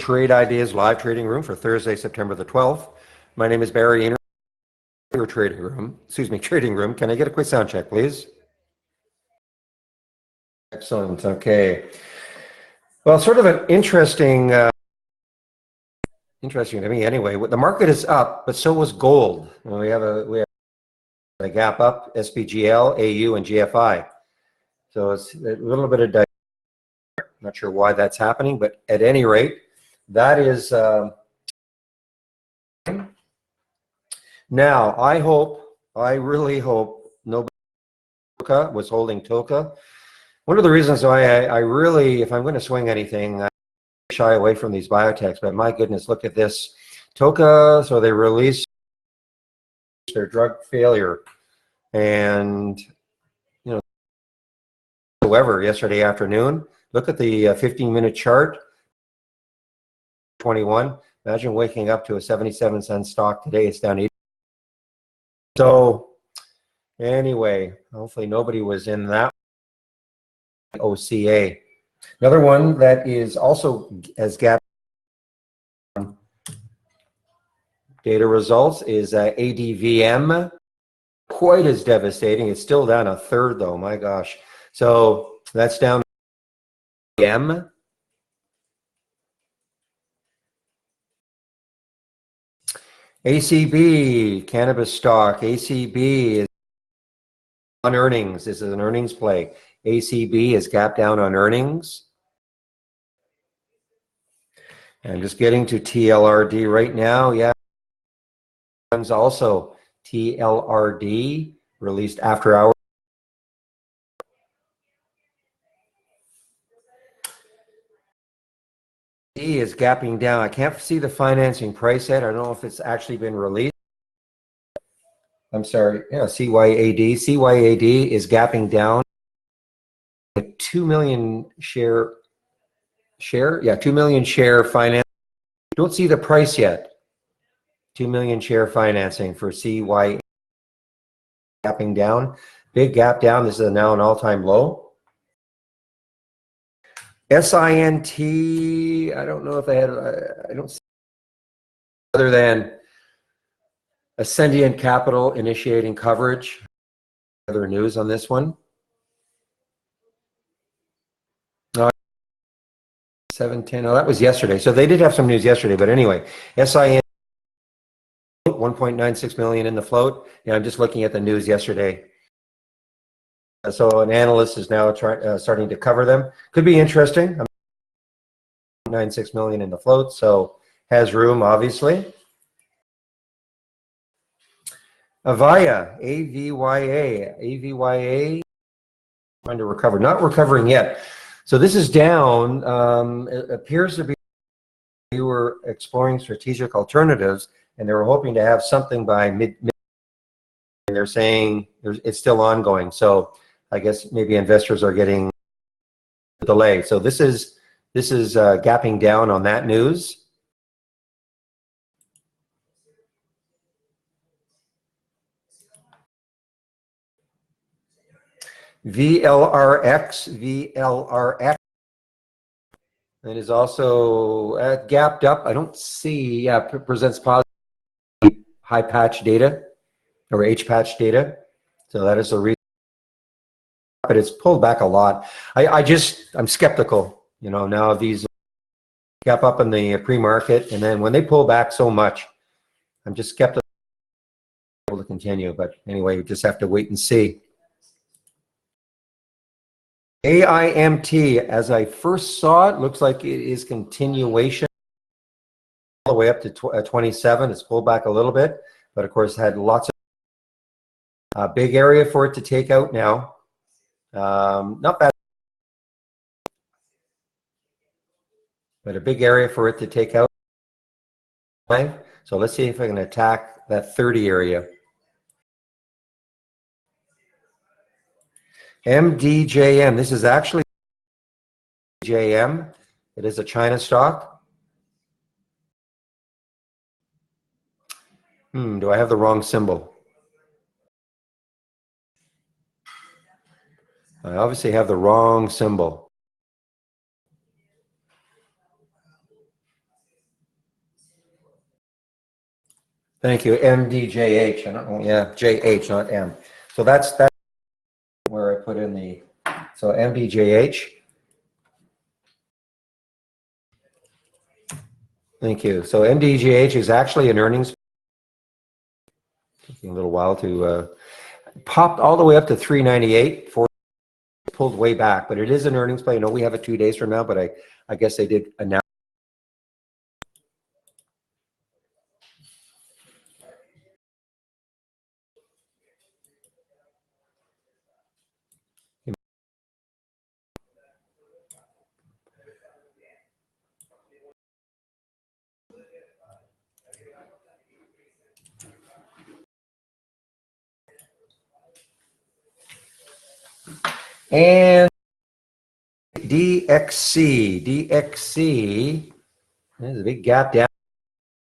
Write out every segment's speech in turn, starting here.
Trade Ideas live trading room for Thursday, September the 12th. My name is Barry Ayner, your trading room. Excuse me, trading room. Can I get a quick sound check, please? Excellent. Okay. Well, sort of an interesting to me anyway. The market is up, but so was gold. We have a gap up, SPGL, AU, and GFI. So it's a little bit of not sure why that's happening, but at any rate, that is. Now, I really hope nobody was holding Toka. One of the reasons why I really, if I'm going to swing anything, I shy away from these biotechs, but my goodness, look at this. Toka, so they released their drug failure. And, you know, however, yesterday afternoon, look at the 15-minute chart, 21. Imagine waking up to a 77-cent stock today. It's down 80. So anyway, hopefully nobody was in that OCA. Another one that is also as gap data results is ADVM. Quite as devastating. It's still down a third though, my gosh. So that's down M. ACB, cannabis stock. ACB is on earnings. This is an earnings play. ACB is gap down on earnings. And just getting to TLRD right now. Yeah. Also TLRD released after hours. Is gapping down. I can't see the financing price yet. I don't know if it's actually been released. I'm sorry. Yeah, CYAD. CYAD is gapping down. 2 million share. Yeah, 2 million share finance. Don't see the price yet. 2 million share financing for CYAD gapping down. Big gap down. This is now an all-time low. SINT, I don't know if they had, I don't see other than Ascendiant Capital initiating coverage. Other news on this one? No, 710, oh, that was yesterday. So they did have some news yesterday, but anyway, SIN 1.96 million in the float. Yeah, I'm just looking at the news yesterday. So an analyst is now starting to cover them. Could be interesting. 96 million in the float, so has room, obviously. Avaya, AVYA, trying to recover, not recovering yet. So this is down. It appears to be we were exploring strategic alternatives, and they were hoping to have something by mid. And they're saying it's still ongoing. So I guess maybe investors are getting a delay. So this is gapping down on that news. VLRX. It is also gapped up. I don't see, yeah, presents positive high patch data or H patch data. So that is the reason, but it's pulled back a lot. I'm skeptical, you know, now of these gap up in the pre-market. And then when they pull back so much, I'm just skeptical to continue. But anyway, we just have to wait and see. AIMT, as I first saw it, looks like it is continuation all the way up to 27. It's pulled back a little bit, but of course had lots of big area for it to take out now. Not bad, but a big area for it to take out. So let's see if I can attack that 30 area. MDJM, this is actually JM. It is a China stock. Do I have the wrong symbol? I obviously have the wrong symbol. Thank you. MDJH. I don't know. Yeah, JH, not M. So that's where I put in the, so MDJH. Thank you. So MDJH is actually an earnings. Taking a little while to popped all the way up to 398. Pulled way back, but it is an earnings play. I know we have it 2 days from now, but I guess they did announce. And DXC, there's a big gap down.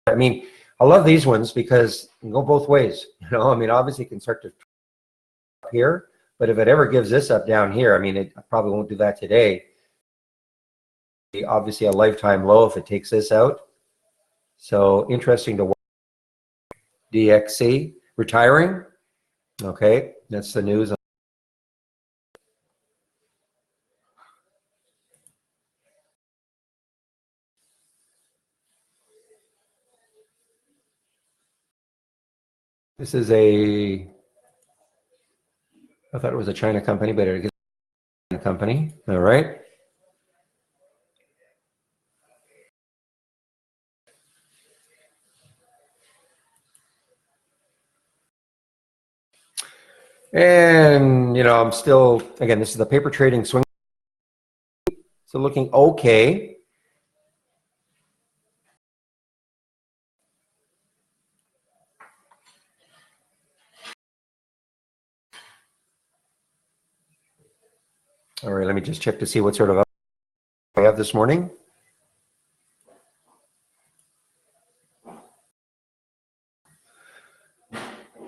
I mean, I love these ones because you can go both ways. I mean, obviously it can start to up here, but if it ever gives this up down here, I mean, it probably won't do that today. Obviously a lifetime low if it takes this out. So interesting to watch. DXC retiring. Okay, that's the news. This is I thought it was a China company, but it is a company. All right. And, I'm still, again, this is the paper trading swing. So looking okay. All right, let me just check to see what sort of up I have this morning.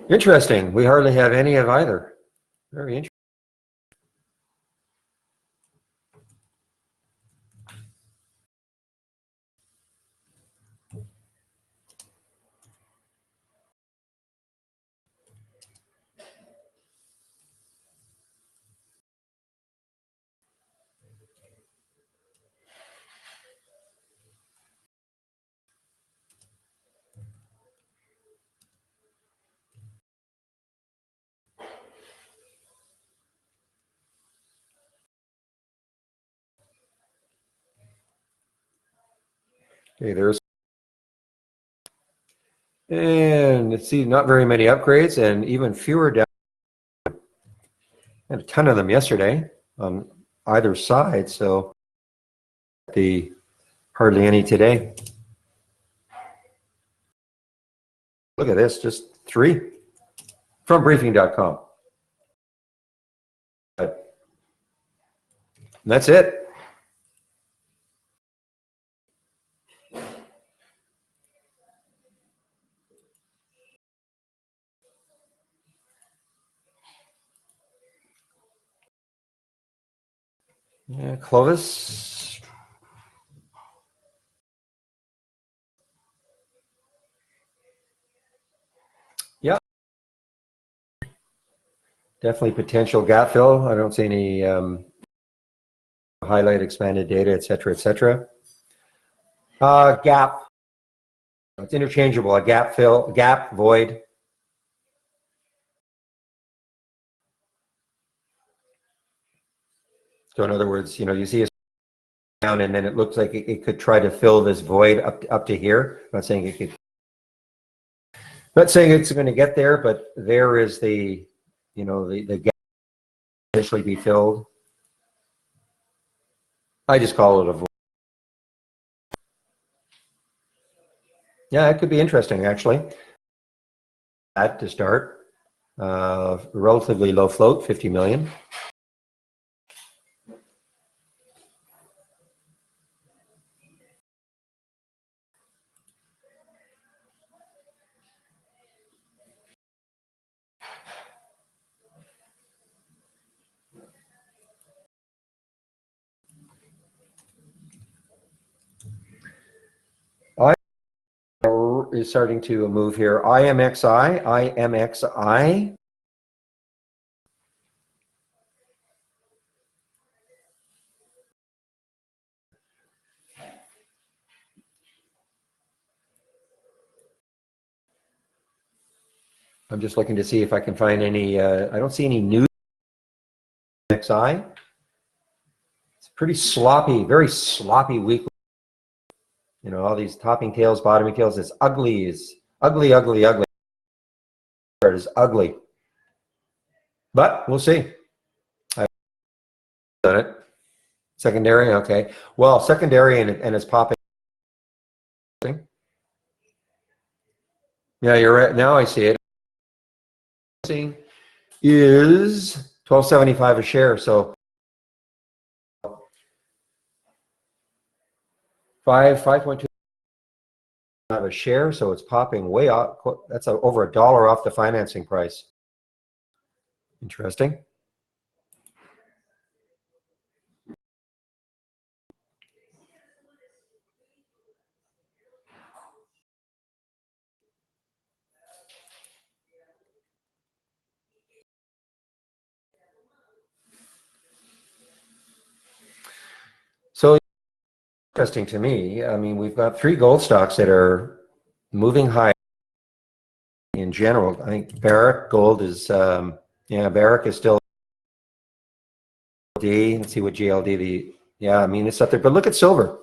Interesting. We hardly have any of either. Very interesting. Okay, and let's see, not very many upgrades and even fewer down. Had a ton of them yesterday on either side, so hardly any today. Look at this, just 3 from briefing.com. That's it. Yeah, Clovis. Yeah. Definitely potential gap fill. I don't see any highlight expanded data, et cetera, et cetera. Gap. It's interchangeable. A gap fill, gap, void. So in other words, you see a down and then it looks like it could try to fill this void up to here. I'm not saying it could. Not saying it's going to get there, but there is the gap eventually be filled. I just call it a void. Yeah, it could be interesting actually. That to start. Relatively low float, 50 million. is starting to move here. IMXI. I'm just looking to see if I can find any, I don't see any news. IMXI. It's pretty sloppy, very sloppy week. You know, all these topping tails, bottoming tails, it's ugly, ugly. It is ugly. But we'll see. I've done it. Secondary, okay. Well, secondary and it's popping. Yeah, you're right. Now I see it. Is $12.75 a share. So 5.2 a share. So it's popping way off. That's over $1 off the financing price. Interesting. So interesting to me. I mean, we've got 3 gold stocks that are moving high in general. I think Barrick Gold is, Barrick is still D. Let's see what GLD, I mean, it's up there. But look at silver.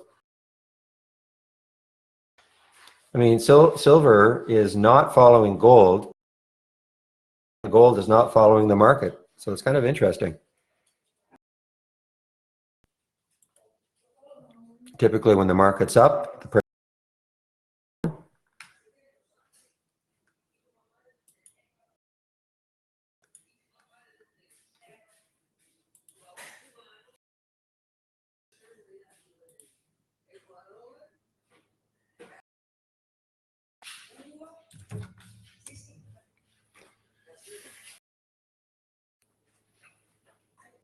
I mean, silver is not following gold. Gold is not following the market. So it's kind of interesting. Typically, when the market's up, the price.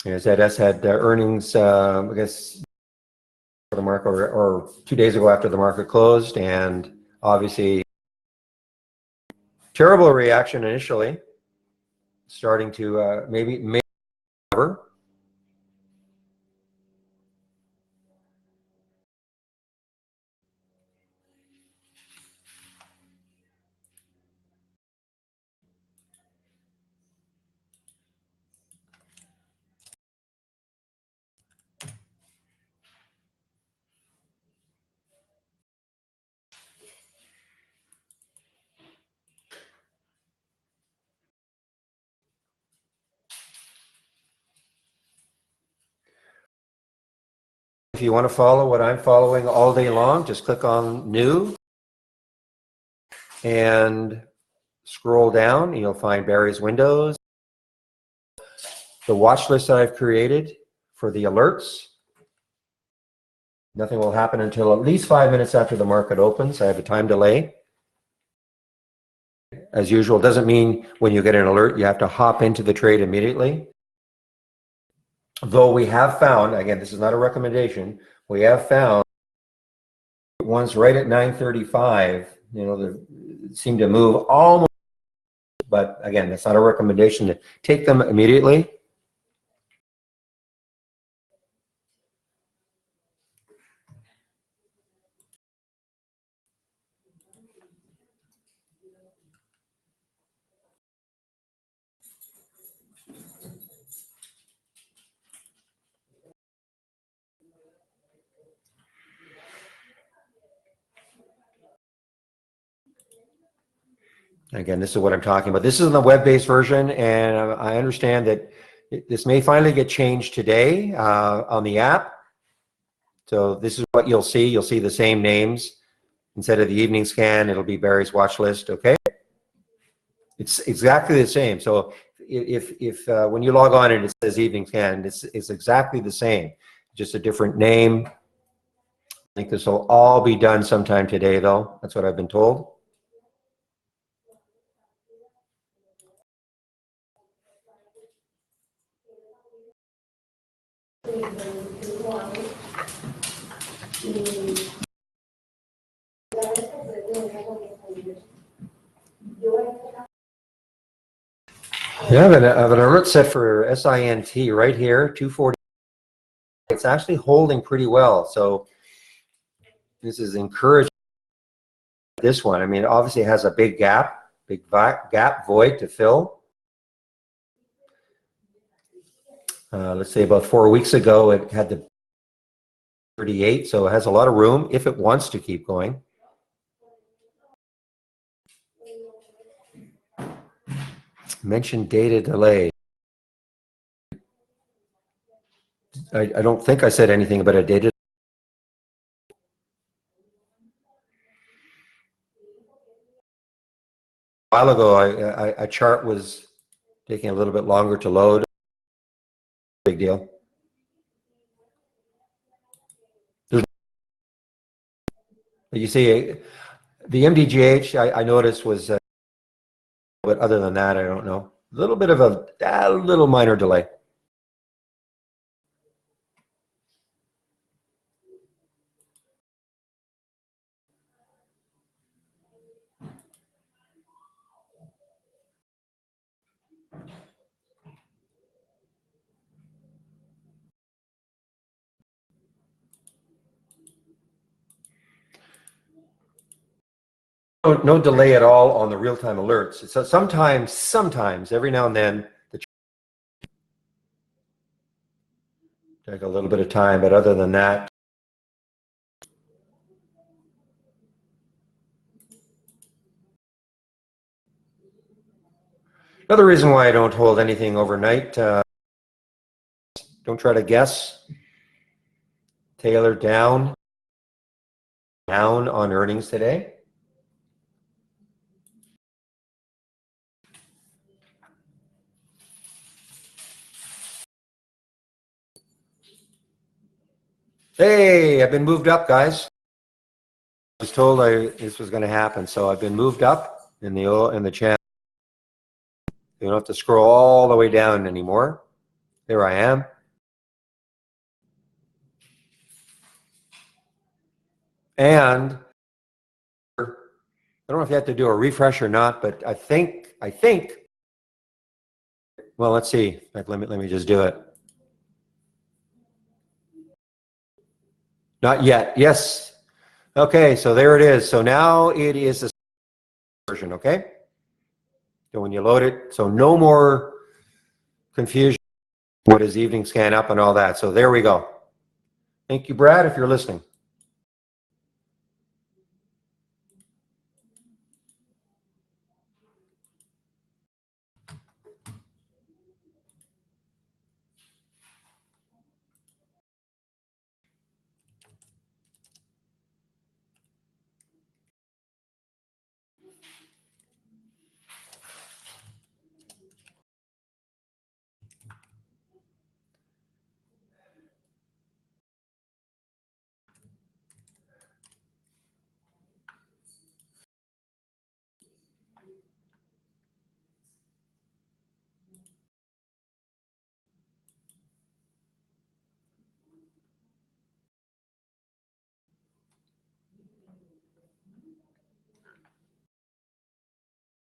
ZS had earnings, I guess, for the market or 2 days ago after the market closed, and obviously terrible reaction initially, starting to maybe recover. If you want to follow what I'm following all day long, just click on new and scroll down. You'll find Barry's Windows, the watch list that I've created for the alerts. Nothing will happen until at least 5 minutes after the market opens. I have a time delay. As usual, doesn't mean when you get an alert, you have to hop into the trade immediately. Though we have found, again, this is not a recommendation, we have found ones right at 9:35, they seem to move almost, but again, that's not a recommendation to take them immediately. Again, this is what I'm talking about. This is the web-based version, and I understand that this may finally get changed today on the app. So this is what you'll see. You'll see the same names. Instead of the evening scan, it'll be Barry's watch list, okay? It's exactly the same. So if when you log on and it says evening scan, it's exactly the same, just a different name. I think this will all be done sometime today, though. That's what I've been told. Yeah, I have an alert set for SINT right here, 240. It's actually holding pretty well. So this is encouraging. This one, I mean, it obviously has a big gap void to fill. Let's say about 4 weeks ago, it had the 38, so it has a lot of room if it wants to keep going. Mentioned data delay. I don't think I said anything about a data. A while ago, a chart was taking a little bit longer to load. Big deal. You see, the MDGH I noticed was, but other than that, I don't know. A little bit of a little minor delay. No delay at all on the real-time alerts. So sometimes, every now and then, take a little bit of time, but other than that, another reason why I don't hold anything overnight. Don't try to guess. Taylor down on earnings today. Hey, I've been moved up, guys. I was told this was going to happen, so I've been moved up in the channel. You don't have to scroll all the way down anymore. There I am. And I don't know if you have to do a refresh or not, but I think. Well, let's see. Let me just do it. Not yet. Yes. Okay, so there it is. So now it is the version, okay? So when you load it, so no more confusion. What is evening scan up and all that. So there we go. Thank you, Brad, if you're listening.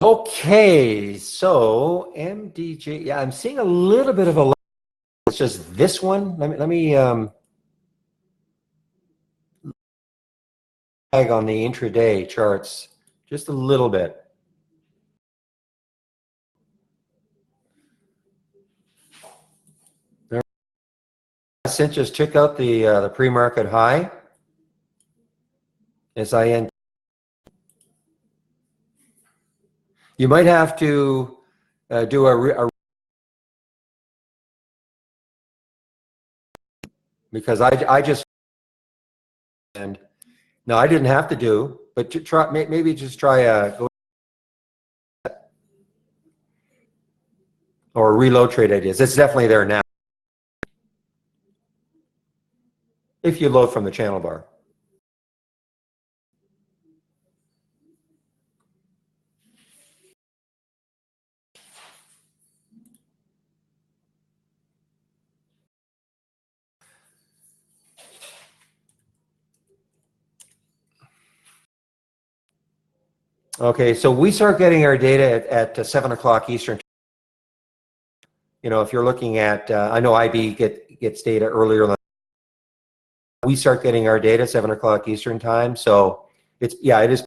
Okay, so MDJ, yeah, I'm seeing a little bit of a, it's just this one. Let me lag on the intraday charts just a little bit. Since just check out the pre-market high. SIN. You might have to do a because I just, and no, I didn't have to do, but to try, maybe just try a or reload trade ideas. It's definitely there now. If you load from the channel bar. Okay, so we start getting our data at 7 o'clock Eastern. You know, if you're looking at, I know IB gets data earlier than we start getting our data 7 o'clock Eastern time. So it's, yeah, it is.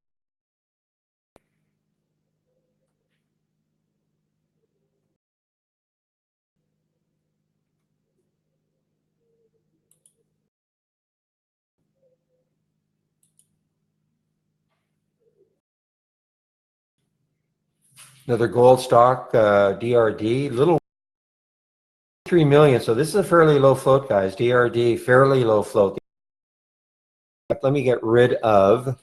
Another gold stock, DRD, little 3 million. So this is a fairly low float, guys. DRD, fairly low float. Let me get rid of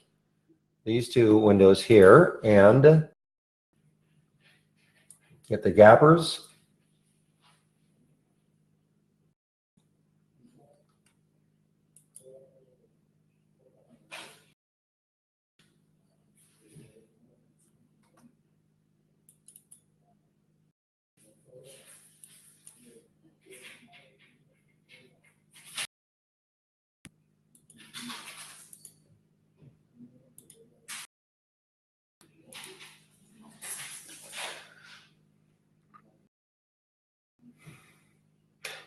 these two windows here and get the gappers.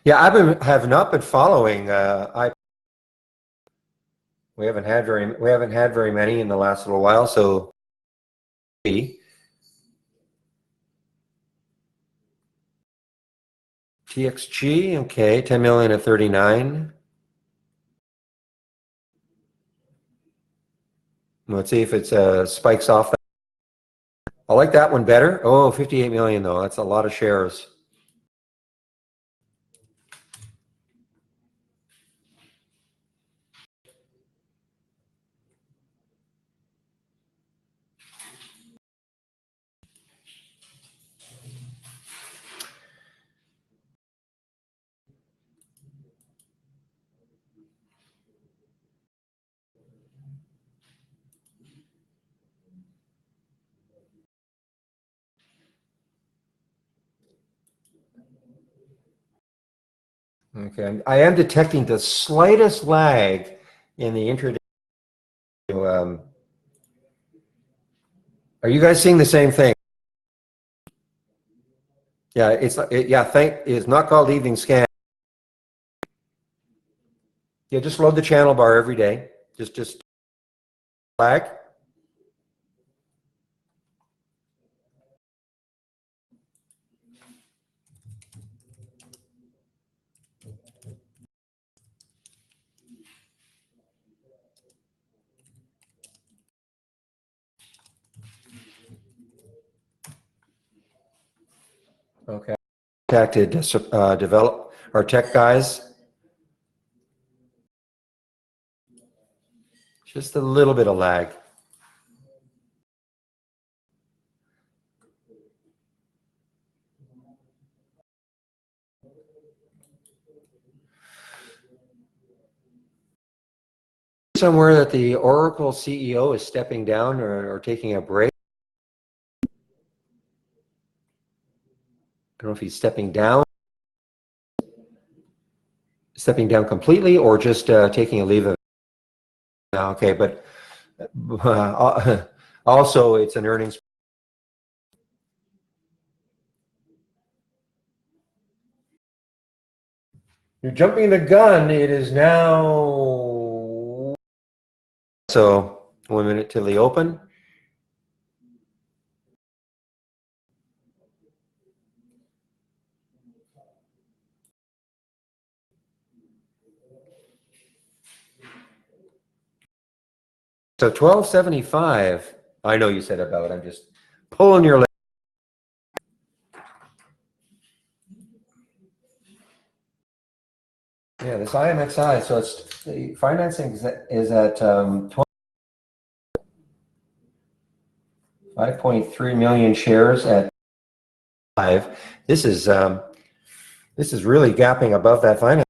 Yeah, have not been following. We haven't had very many in the last little while. So TXG, okay, 10 million at 39. Let's see if it's spikes off. I like that one better. Oh, 58 million though. That's a lot of shares. Okay, I am detecting the slightest lag in the intraday. Are you guys seeing the same thing? Yeah, it's not called evening scan. Yeah, just load the channel bar every day. Just lag. Okay. Contacted develop our tech guys. Just a little bit of lag. Somewhere that the Oracle CEO is stepping down or taking a break. I don't know if he's stepping down completely or just taking a leave of. Okay, but also it's an earnings. You're jumping the gun. It is now. So 1 minute till the open. So 1275. I know you said about. I'm just pulling your leg. Yeah, this IMXI. So it's the financing is at 5.3 million shares at 5. This is really gapping above that finance.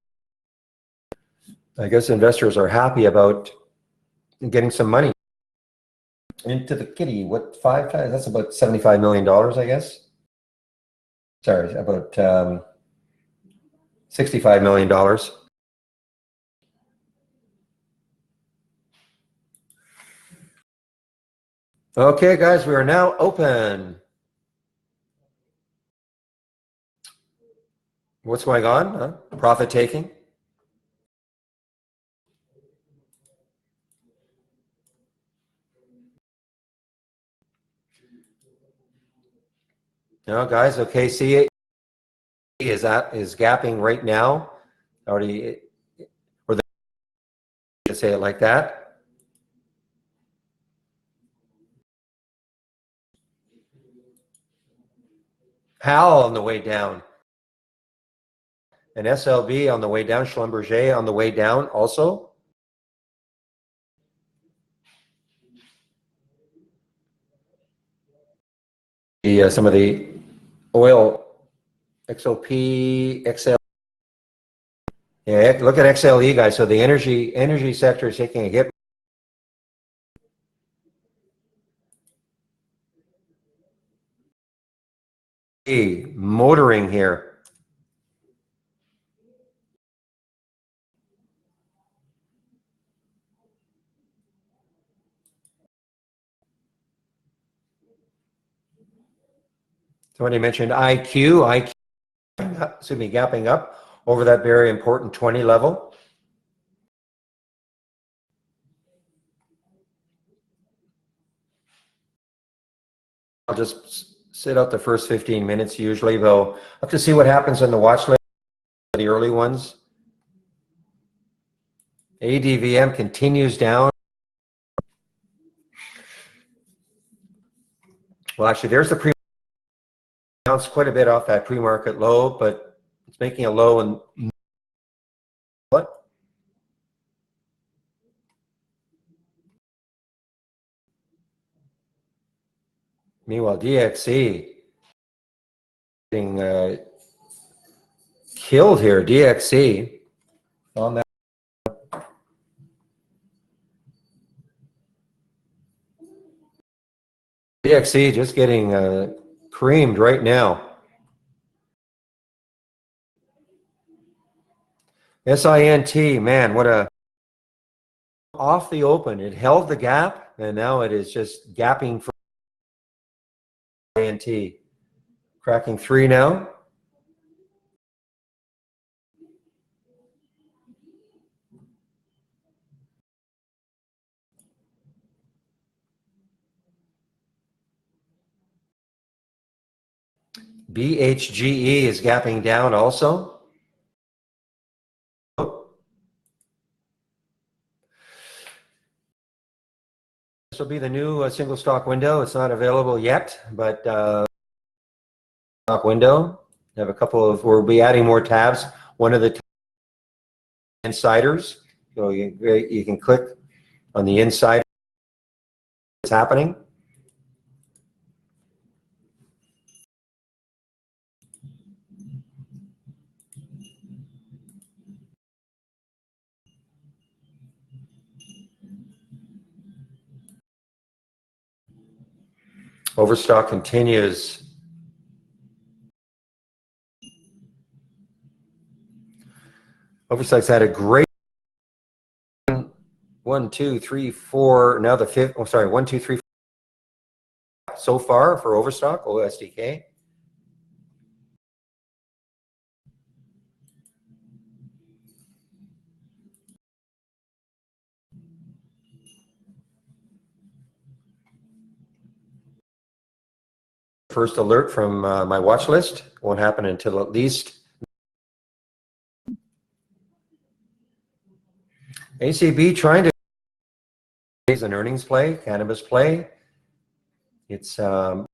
I guess investors are happy about getting some money into the kitty. What, 5 times? That's about $75 million, I guess. Sorry, about $65 million. Okay, guys, we are now open. What's going on? Huh? Profit taking? No, guys. Okay, see, is gapping right now. Already, or to say it like that. Powell on the way down. And SLB on the way down. Schlumberger on the way down also. Some of the oil, XOP, XL. Yeah, look at XLE, guys. So the energy sector is taking a hit. Motoring here. Somebody mentioned IQ, excuse me, gapping up over that very important 20 level. I'll just sit out the first 15 minutes usually, though. I'll have to see what happens on the watch list, the early ones. ADVM continues down. Well, actually, there's the bounced quite a bit off that pre-market low, but it's making a low and what? Meanwhile, DXC being killed here. DXC on that. DXC just getting creamed right now. SINT, man, what a off the open. It held the gap, and now it is just gapping for SINT. Cracking 3 now. BHGE is gapping down also. This will be the new single stock window. It's not available yet, but stock window. I have a couple of, we'll be adding more tabs. One of the insiders. So you can click on the inside. What's happening. Overstock continues. Overstock's had a great 1, 2, 3, 4. Now the fifth. Oh, sorry, 1, 2, 3, 4 so far for Overstock OSDK. First alert from my watch list. Won't happen until at least ACB trying to raise an earnings play, cannabis play. It's no.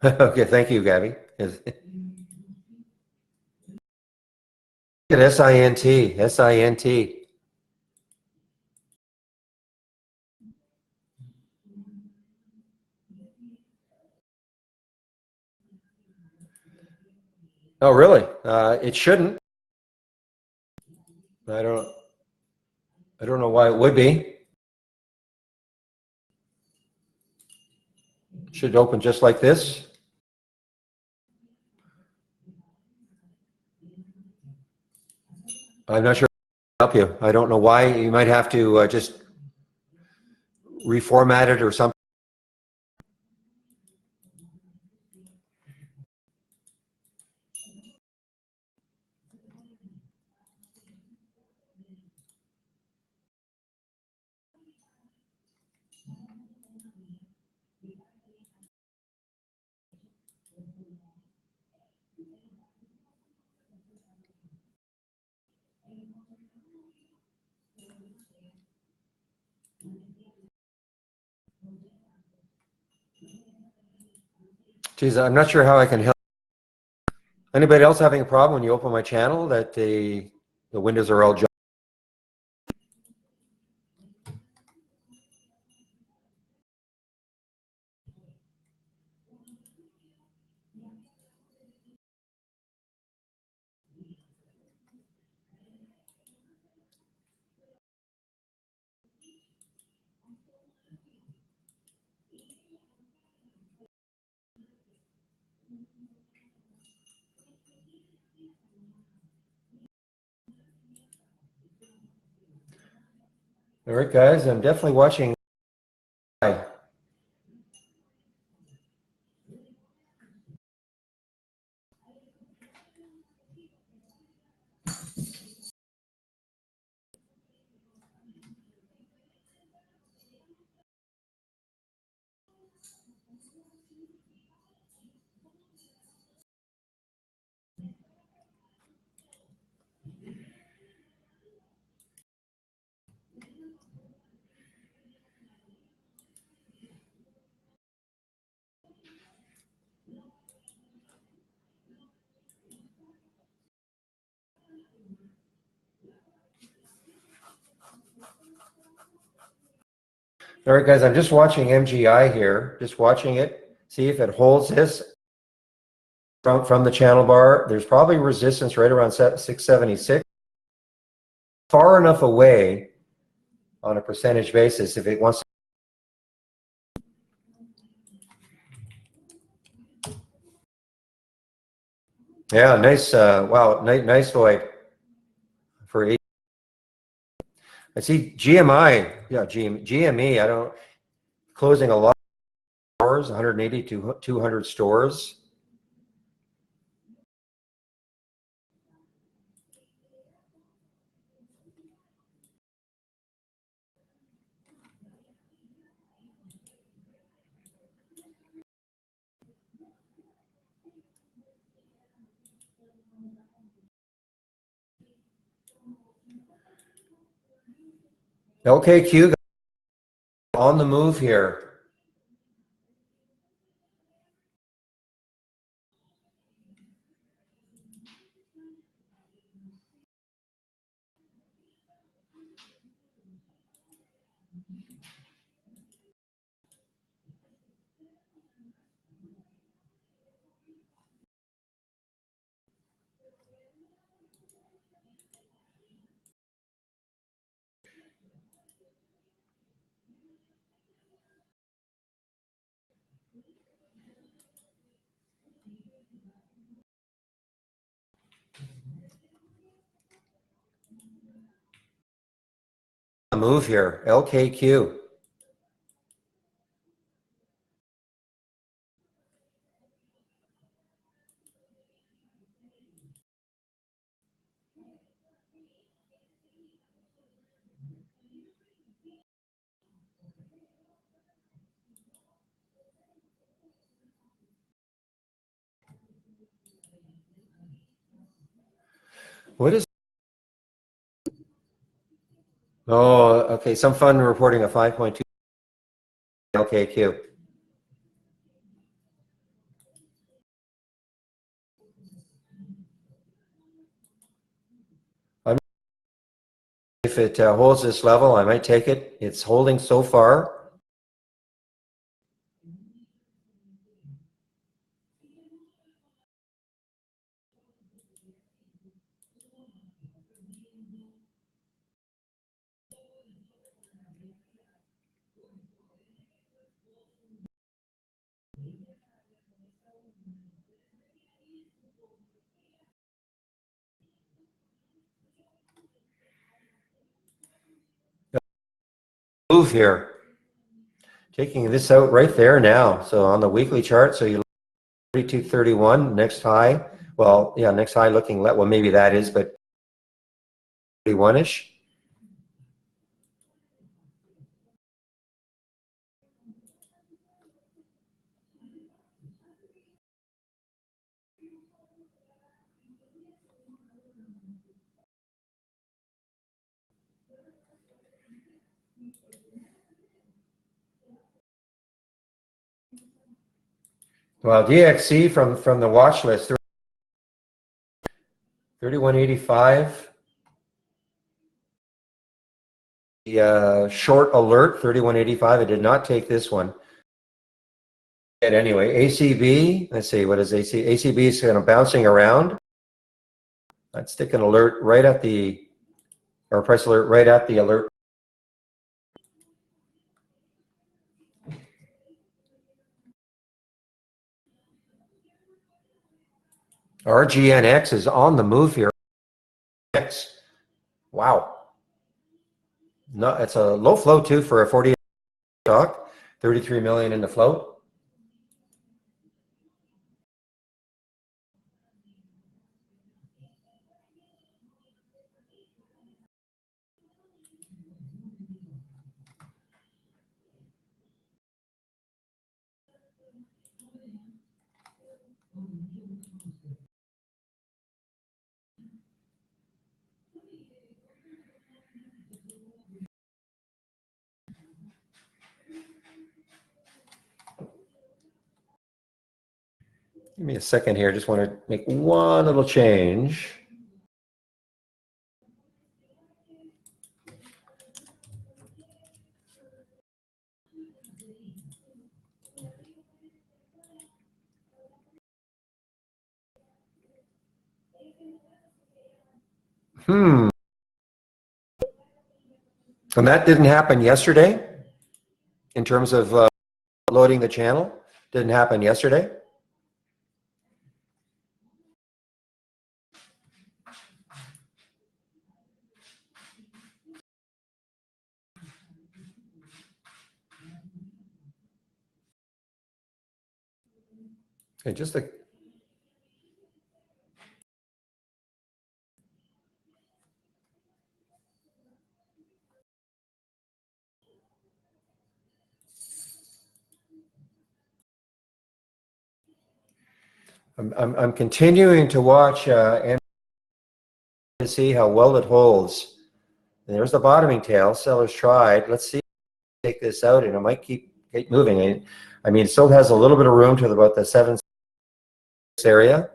Okay, thank you, Gabby. Look at SINT. Oh, really? It shouldn't. I don't know why it would be. It should open just like this. I'm not sure. help you. I don't know why. You might have to just reformat it or something. Geez, I'm not sure how I can help. Anybody else having a problem when you open my channel that the windows are all jumbled? All right, guys, I'm definitely watching. Hi. All right, guys, I'm just watching MGI here, just watching it, see if it holds this from the channel bar. There's probably resistance right around 676. Far enough away on a percentage basis if it wants to. Yeah, nice, wow, nice void for 8. I see GMI, yeah, GME, I don't, closing a lot of stores, 180 to 200 stores. LKQ on the move here. On the move here, LKQ. What is? Oh, okay. Some fund reporting a 5.2 LKQ. If it holds this level, I might take it. It's holding so far. move here. Taking this out right there now. So on the weekly chart, so you 32.31 next high. Well, yeah, next high looking, well, maybe that is, but 31-ish. Well, DXC from the watch list, 31.85. The short alert, 31.85. I did not take this one. And anyway, ACB, let's see, what is AC? ACB is kind of bouncing around. I'd stick an alert right at the, or price alert right at the alert. RGNX is on the move here. Wow. No, it's a low flow too for a 40 stock, 33 million in the float. Give me a second here. Just want to make one little change. And that didn't happen yesterday in terms of loading the channel. Didn't happen yesterday. Okay, just like I'm continuing to watch and see how well it holds. And there's the bottoming tail. Sellers tried. Let's see if we take this out, and it might keep moving. I mean, it still has a little bit of room to about the 7 area.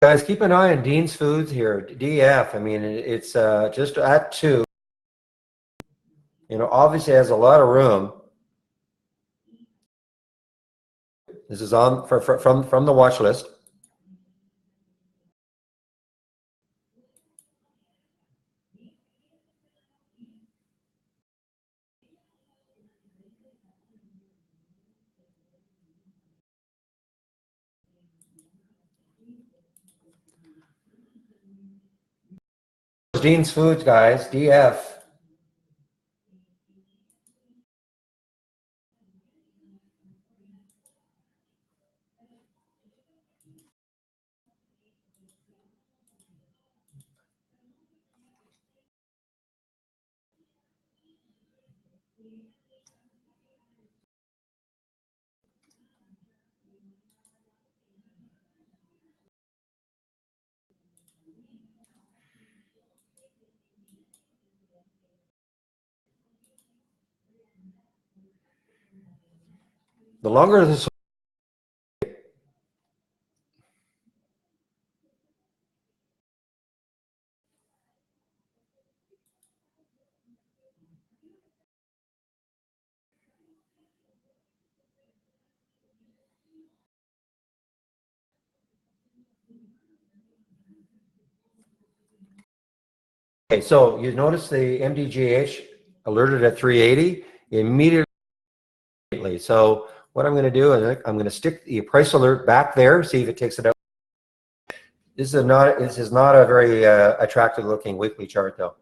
Guys, keep an eye on Dean's Foods here, DF. I mean, it's just at 2. You know, obviously has a lot of room. This is on from the watch list. Dean's Foods, guys, DF. The longer this Okay, so you notice the MDGH alerted at 380 immediately. So what I'm going to do is I'm going to stick the price alert back there, see if it takes it out. This is not a very attractive looking weekly chart though.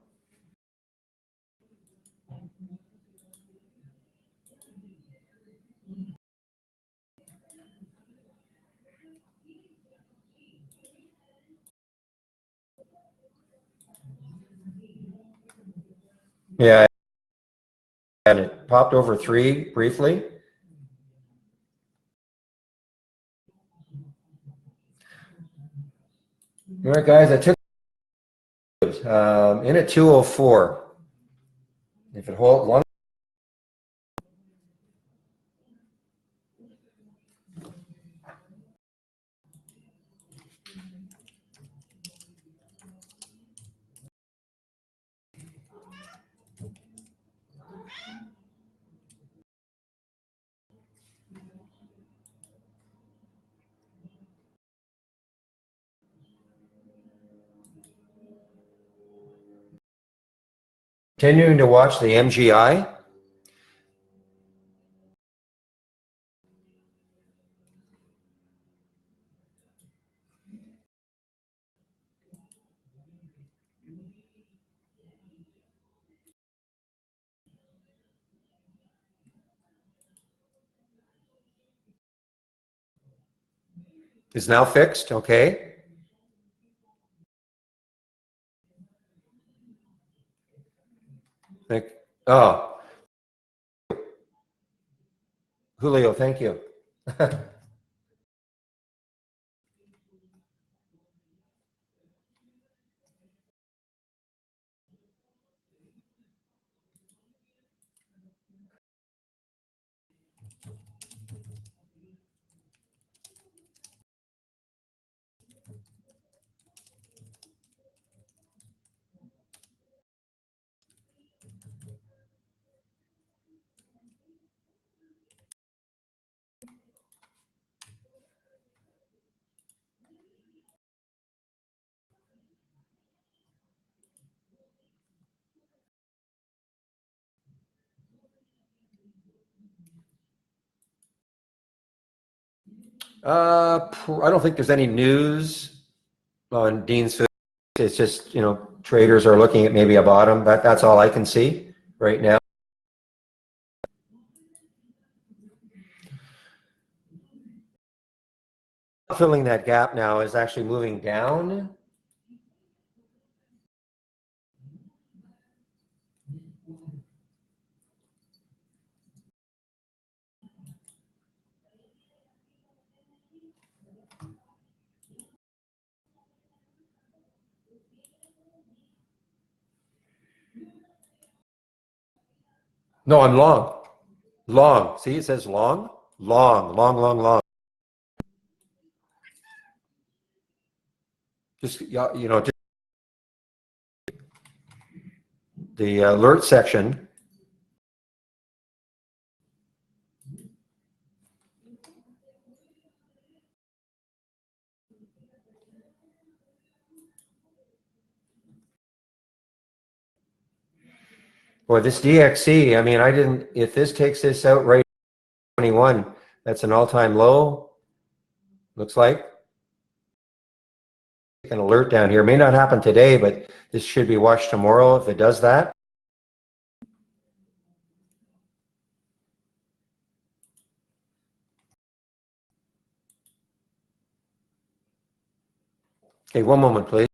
Yeah, and it popped over 3 briefly. All right, guys, I took in at 204. If it holds long, continuing to watch the MGI. Is now fixed, okay. Thank, oh, Julio, thank you. I don't think there's any news on Dean's Food. It's just, traders are looking at maybe a bottom, but that's all I can see right now. Filling that gap now is actually moving down. No, I'm long. Long. See, it says long, long, long, long, long. Just, just the alert section. Boy, this DXC, I mean, if this takes this out right 21, that's an all-time low, looks like. An alert down here. May not happen today, but this should be watched tomorrow if it does that. Okay, one moment, please.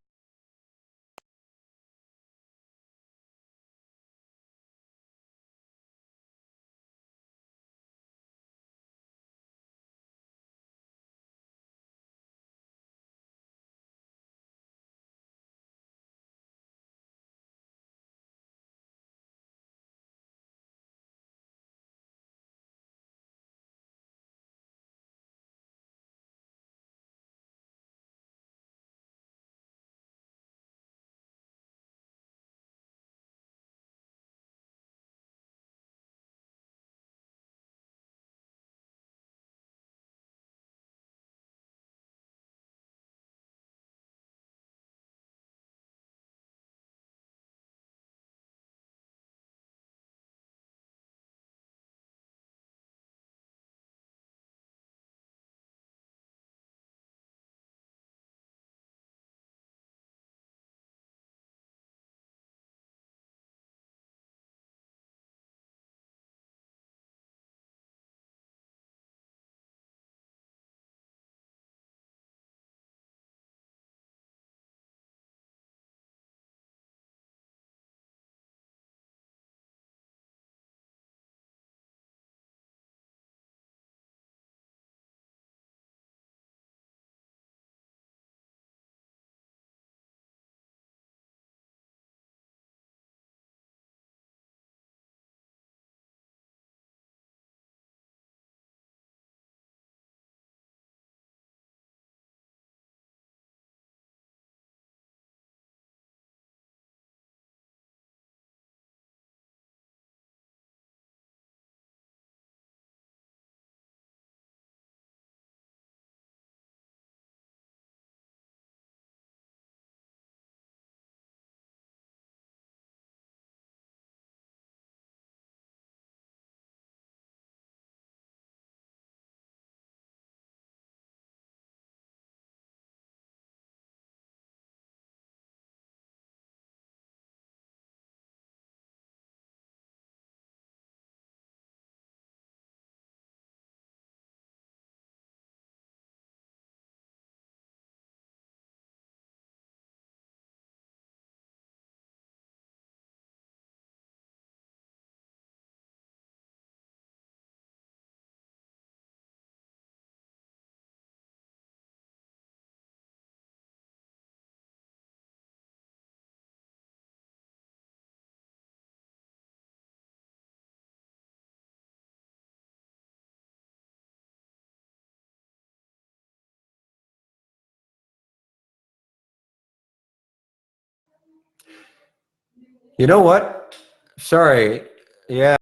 You know what? Sorry. Yeah.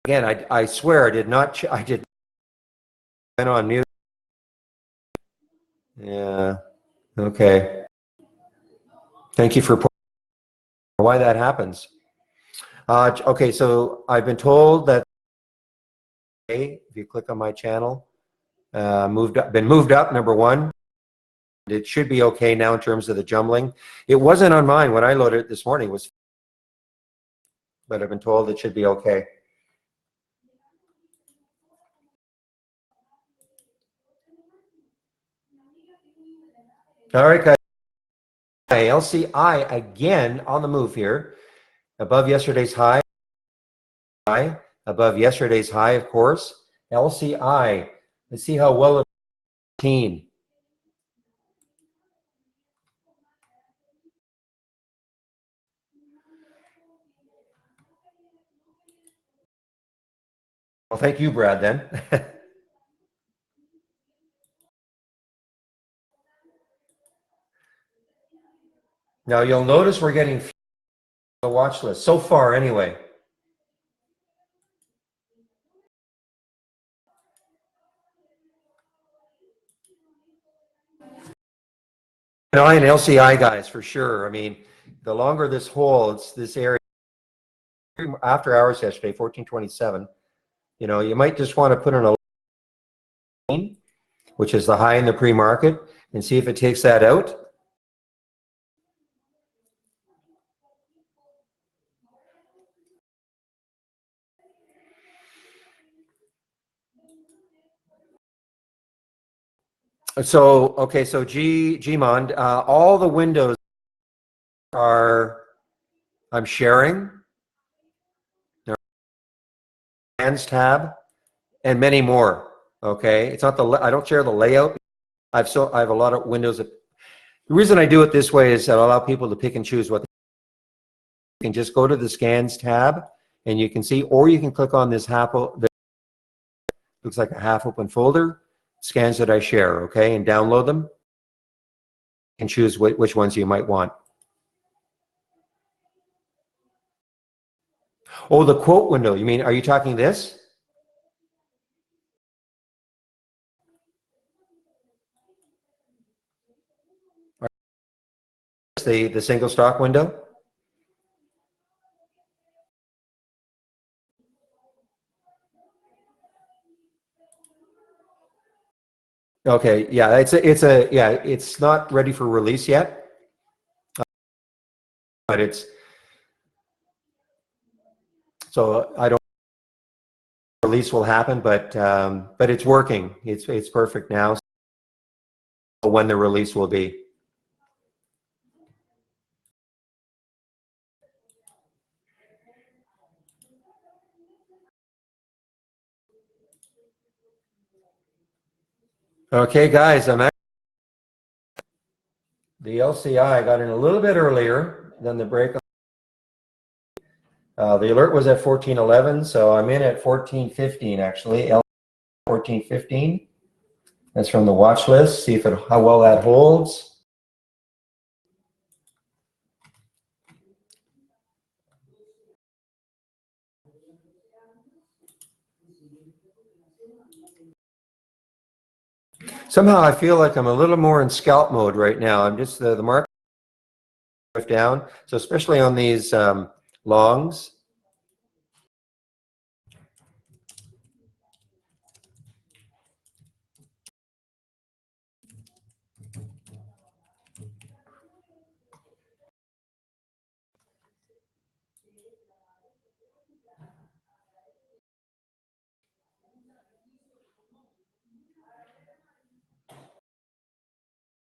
Again, I swear I did not. I did went on mute. Yeah. Okay. Thank you for why that happens. Okay, so I've been told that if you click on my channel, been moved up. Number one, it should be okay now in terms of the jumbling. It wasn't on mine when I loaded it this morning. But I've been told it should be okay. All right, guys. LCI again on the move here, above yesterday's high. Above yesterday's high, of course. LCI. Let's see how well it's 14. Well, thank you, Brad, then. Now, you'll notice we're getting the watch list so far anyway. And LCI, guys, for sure. I mean, the longer this holds, this area, after hours yesterday, 1427, you know, you might just want to put in a line, which is the high in the pre-market, and see if it takes that out. So, okay, so Gmond, all the windows I'm sharing. Plans tab, and many more. Okay, it's not I don't share the layout. I have a lot of windows. The reason I do it this way is that I allow people to pick and choose what they can just go to the scans tab, and you can see, or you can click on this looks like a half open folder, scans that I share. Okay, and download them and choose which ones you might want. Oh, the quote window. You mean, are you talking this? The single stock window? Okay, yeah, it's not ready for release yet, but so I don't release will happen, but it's working. It's perfect now. So when the release will be. Okay, guys, the LCI got in a little bit earlier than the break. The alert was at 1411, so I'm in at 1415 actually. 1415. That's from the watch list. See how well that holds. Somehow I feel like I'm a little more in scalp mode right now. I'm just the market down, so especially on these longs.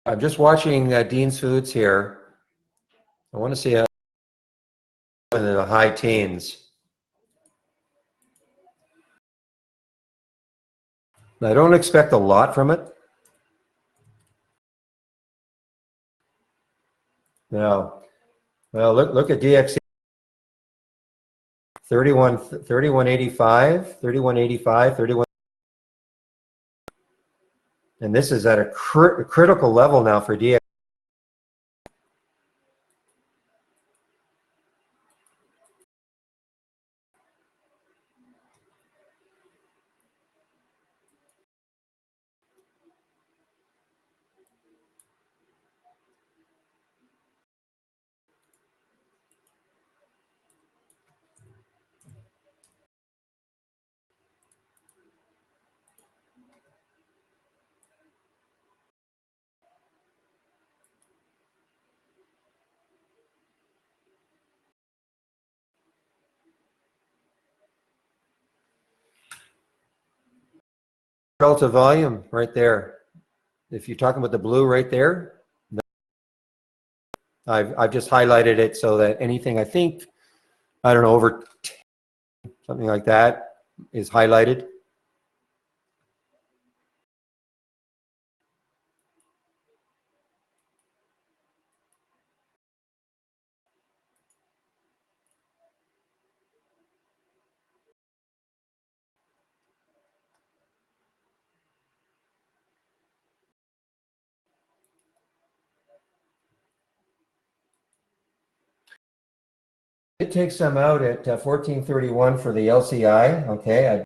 I'm just watching Dean's Foods here. I want to see in the high teens. I don't expect a lot from it. No. Well, look at DXC. 3185, 31. And this is at a critical level now for DXC. relative volume right there. If you're talking about the blue right there, I've just highlighted it so that anything I think, I don't know, over 10, something like that is highlighted. It takes some out at 1431 for the LCI. Okay.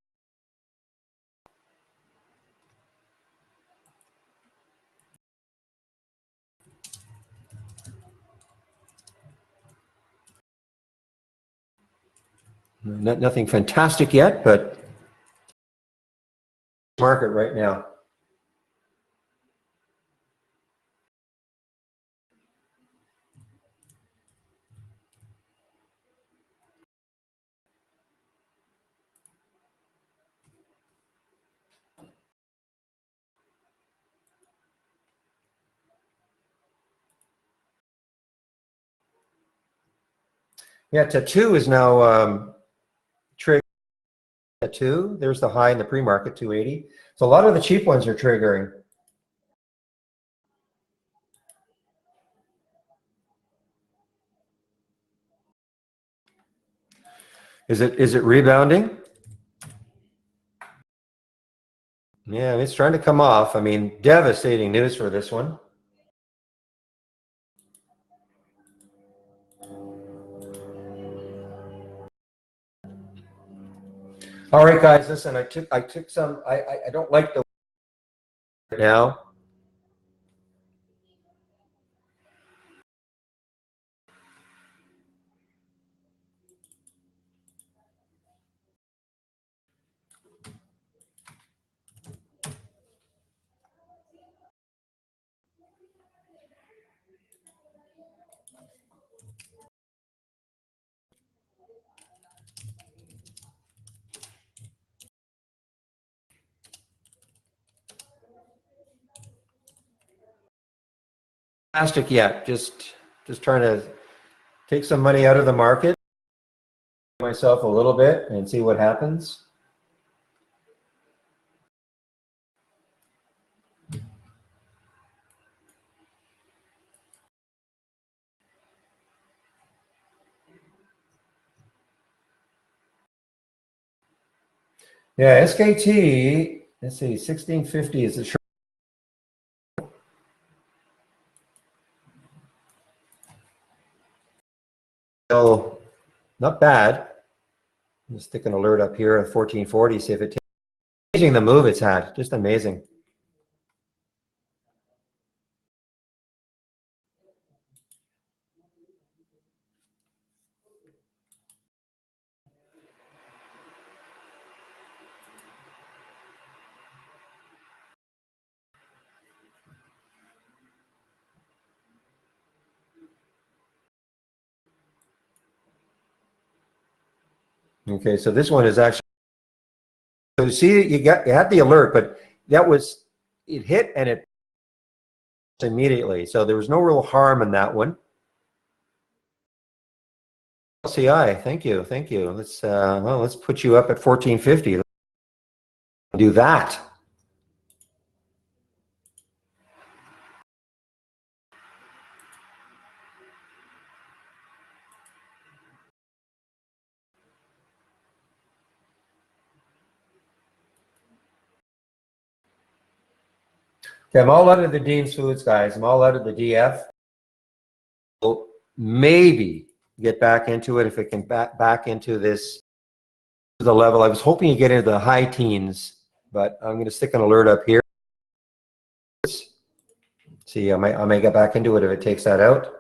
Nothing fantastic yet, but market right now. Yeah, Tattoo is now triggered. Tattoo, there's the high in the pre-market, 280. So a lot of the cheap ones are triggering. Is it rebounding? Yeah, it's trying to come off. I mean, devastating news for this one. All right, guys, listen, I took some, I don't like the now. Fantastic yet. Just trying to take some money out of the market, myself a little bit, and see what happens. Yeah, SKT, let's see, 1650 is the short. So not bad. Just stick an alert up here at 1440, see if it takes. Amazing the move it's had, just amazing. Okay, so this one is actually, so you see, you had the alert, but that was, it hit and it immediately. So there was no real harm in that one. LCI, thank you, thank you. Let's well, let's put you up at 1450. Let's do that. Okay, I'm all out of the Dean's Foods, guys. I'm all out of the DF. We'll maybe get back into it if it can back into this, the level. I was hoping to get into the high teens, but I'm going to stick an alert up here. See, I may get back into it if it takes that out.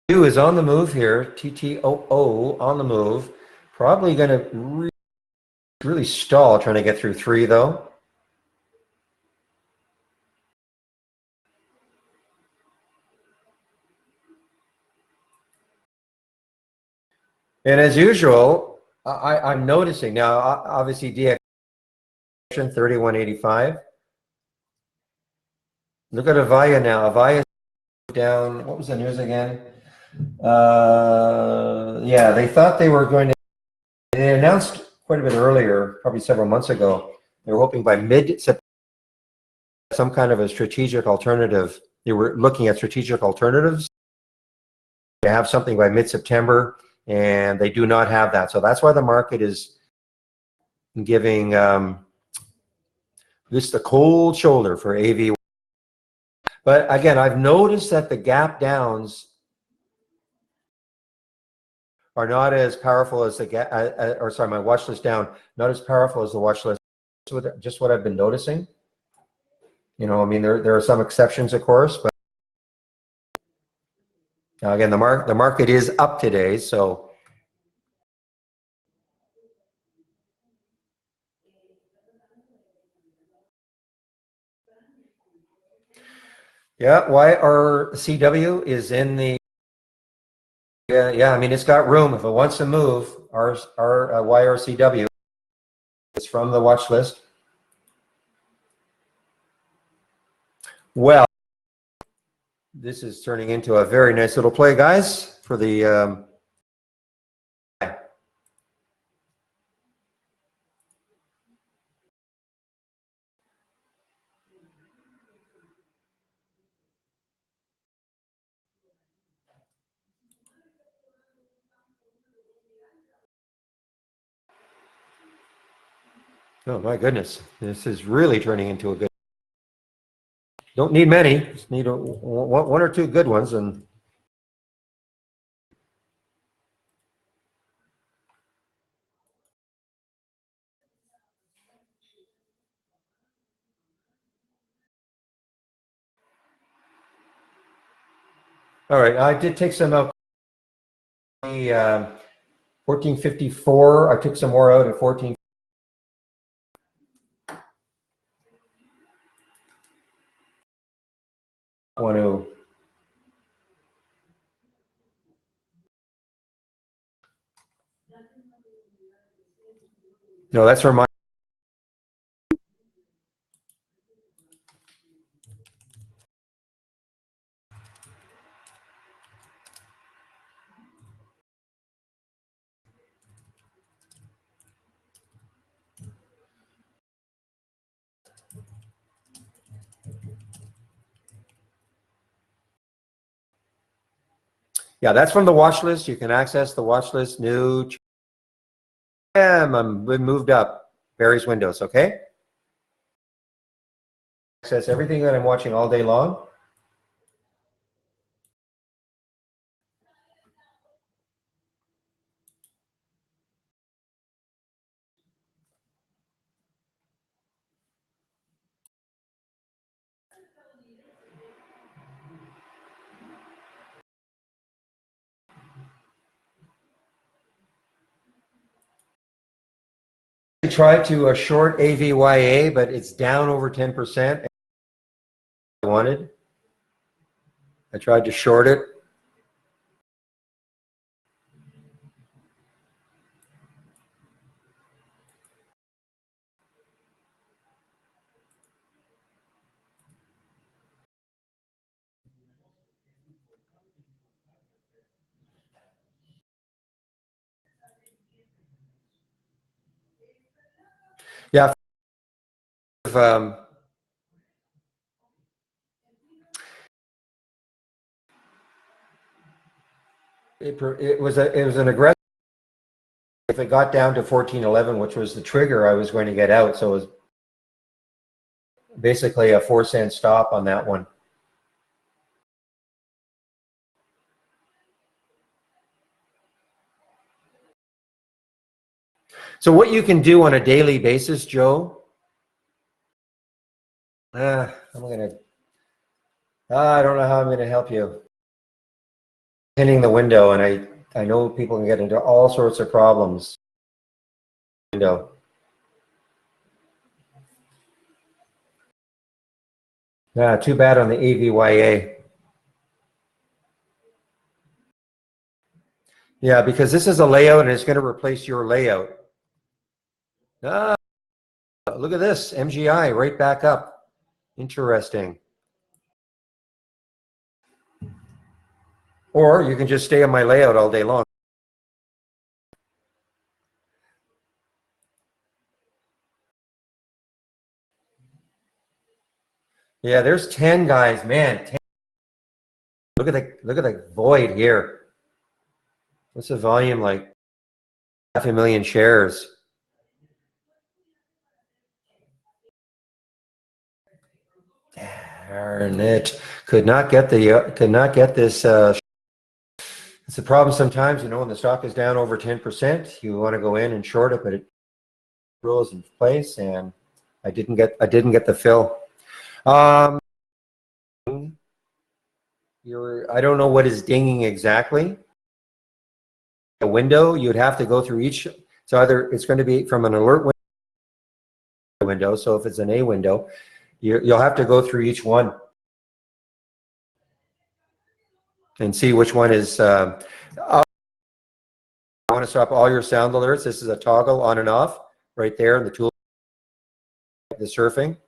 Two is on the move here. TTOO on the move. Probably going to really stall trying to get through 3 though. And as usual, I'm noticing now, obviously DX 3185. Look at Avaya now. Avaya down. What was the news again? Yeah, they thought they were going to. They announced quite a bit earlier, probably several months ago. They were hoping by mid-September some kind of a strategic alternative. They were looking at strategic alternatives to have something by mid-September, and they do not have that. So that's why the market is giving this the cold shoulder for AV. But again, I've noticed that the gap downs are not as powerful as the gap, or sorry, my watch list down, not as powerful as the watch list. Just what I've been noticing. You know, I mean, there are some exceptions, of course, but again, the market is up today, so. Yeah, YRCW is in the. Yeah, I mean, it's got room if it wants to move. Our YRCW is from the watch list. Well, this is turning into a very nice little play, guys, for the. Oh my goodness, this is really turning into a good. Don't need many, just need one or two good ones, and. All right, I did take some out. 1454. I took some more out at 14. Want to. No, that's from my. Yeah, that's from the watch list. You can access the watch list. New. I'm moved up. Barry's Windows. Okay. Access everything that I'm watching all day long. I tried to short AVYA, but it's down over 10%. I wanted. I tried to short it. Yeah. It was an aggressive. If it got down to 1411, which was the trigger, I was going to get out. So it was basically a 4-cent stop on that one. So what you can do on a daily basis, Joe, I don't know how I'm gonna help you. Hitting the window, and I know people can get into all sorts of problems. Window. Yeah, too bad on the AVYA. Yeah, because this is a layout and it's going to replace your layout. Ah, look at this, MGI right back up. Interesting. Or you can just stay on my layout all day long. Yeah, there's 10 guys, man. 10. Look at the void here. What's the volume like? 500,000 shares. Darn it! Could not get this. It's a problem sometimes, you know, when the stock is down over 10%, you want to go in and short it, but it rules in place, and I didn't get the fill. I don't know what is dinging exactly. A window, you'd have to go through each. So either it's going to be from an alert window. So if it's an A window, you'll have to go through each one and see which one is. I want to stop all your sound alerts. This is a toggle on and off right there in the tool, the surfing.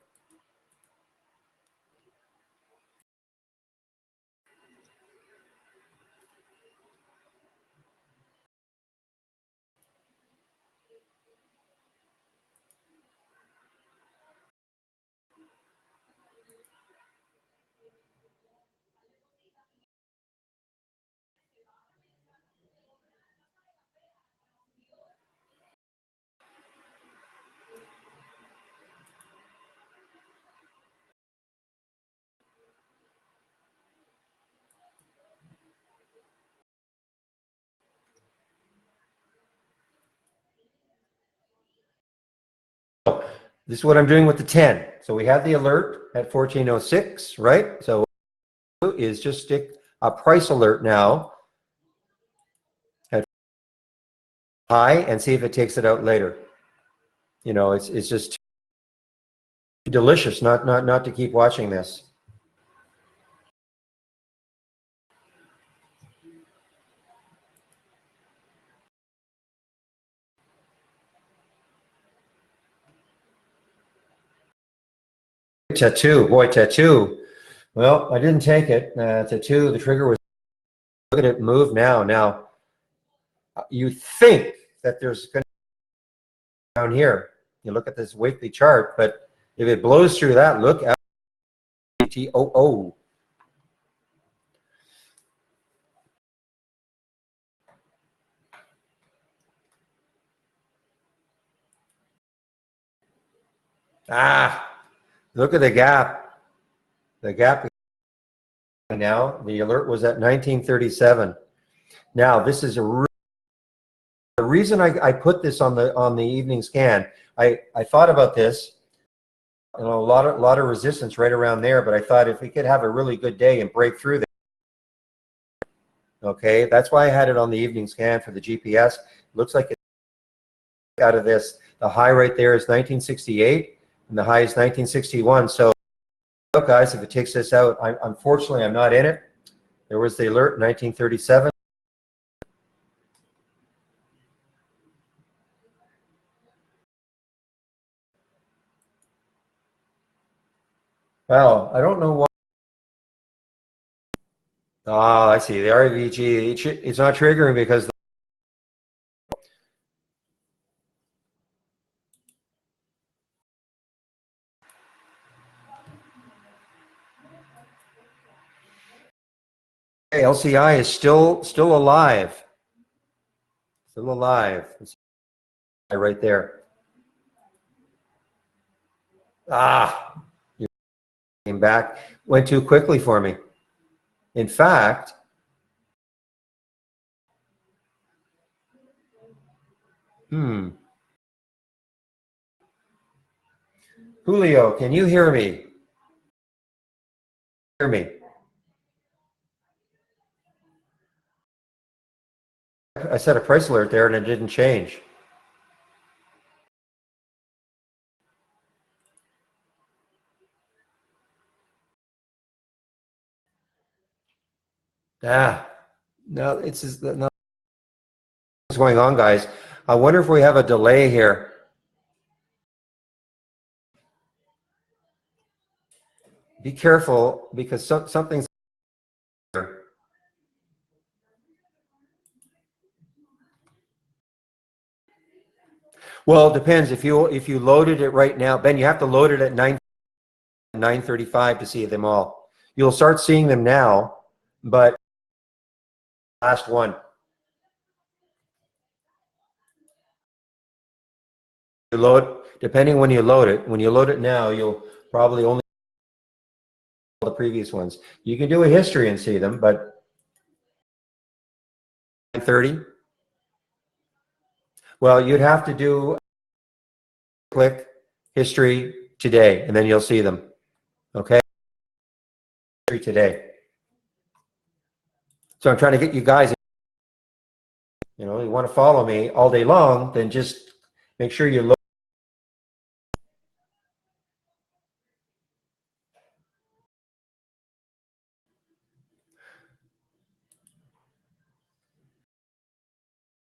This is what I'm doing with the 10. So we have the alert at 1406, right? So is just stick a price alert now at high and see if it takes it out later. You know, it's just delicious not to keep watching this. Tattoo, boy, tattoo. Well, I didn't take it. Tattoo, the trigger was. Look at it move now. Now, you think that there's going to down here. You look at this weekly chart, but if it blows through that, look at TOO. Ah, look at the gap. The gap now. The alert was at 1937. Now, this is the reason I put this on the evening scan. I thought about this. You know, a lot of resistance right around there, but I thought if we could have a really good day and break through that. Okay, that's why I had it on the evening scan for the GPS. Looks like it's out of this. The high right there is 1968, and the high is 1961. So, guys, if it takes this out, unfortunately I'm not in it. There was the alert, 1937. Well, I don't know why. Ah, I see. The REVG, it's not triggering because LCI is still alive. Still alive. It's right there. Ah, you came back. Went too quickly for me. In fact, Julio, can you hear me? Hear me? I set a price alert there and it didn't change. No, it's just no, what's going on, guys. I wonder if we have a delay here. Be careful because something's here. Well, it depends. If you loaded it right now, Ben, you have to load it at 9:35 to see them all. You'll start seeing them now, but last one. You load, depending when you load it. When you load it now, you'll probably only the previous ones. You can do a history and see them, but 30. Well, you'd have to do click history today, and then you'll see them. Okay, history today. So I'm trying to get you guys. You know, you want to follow me all day long, then just make sure you load.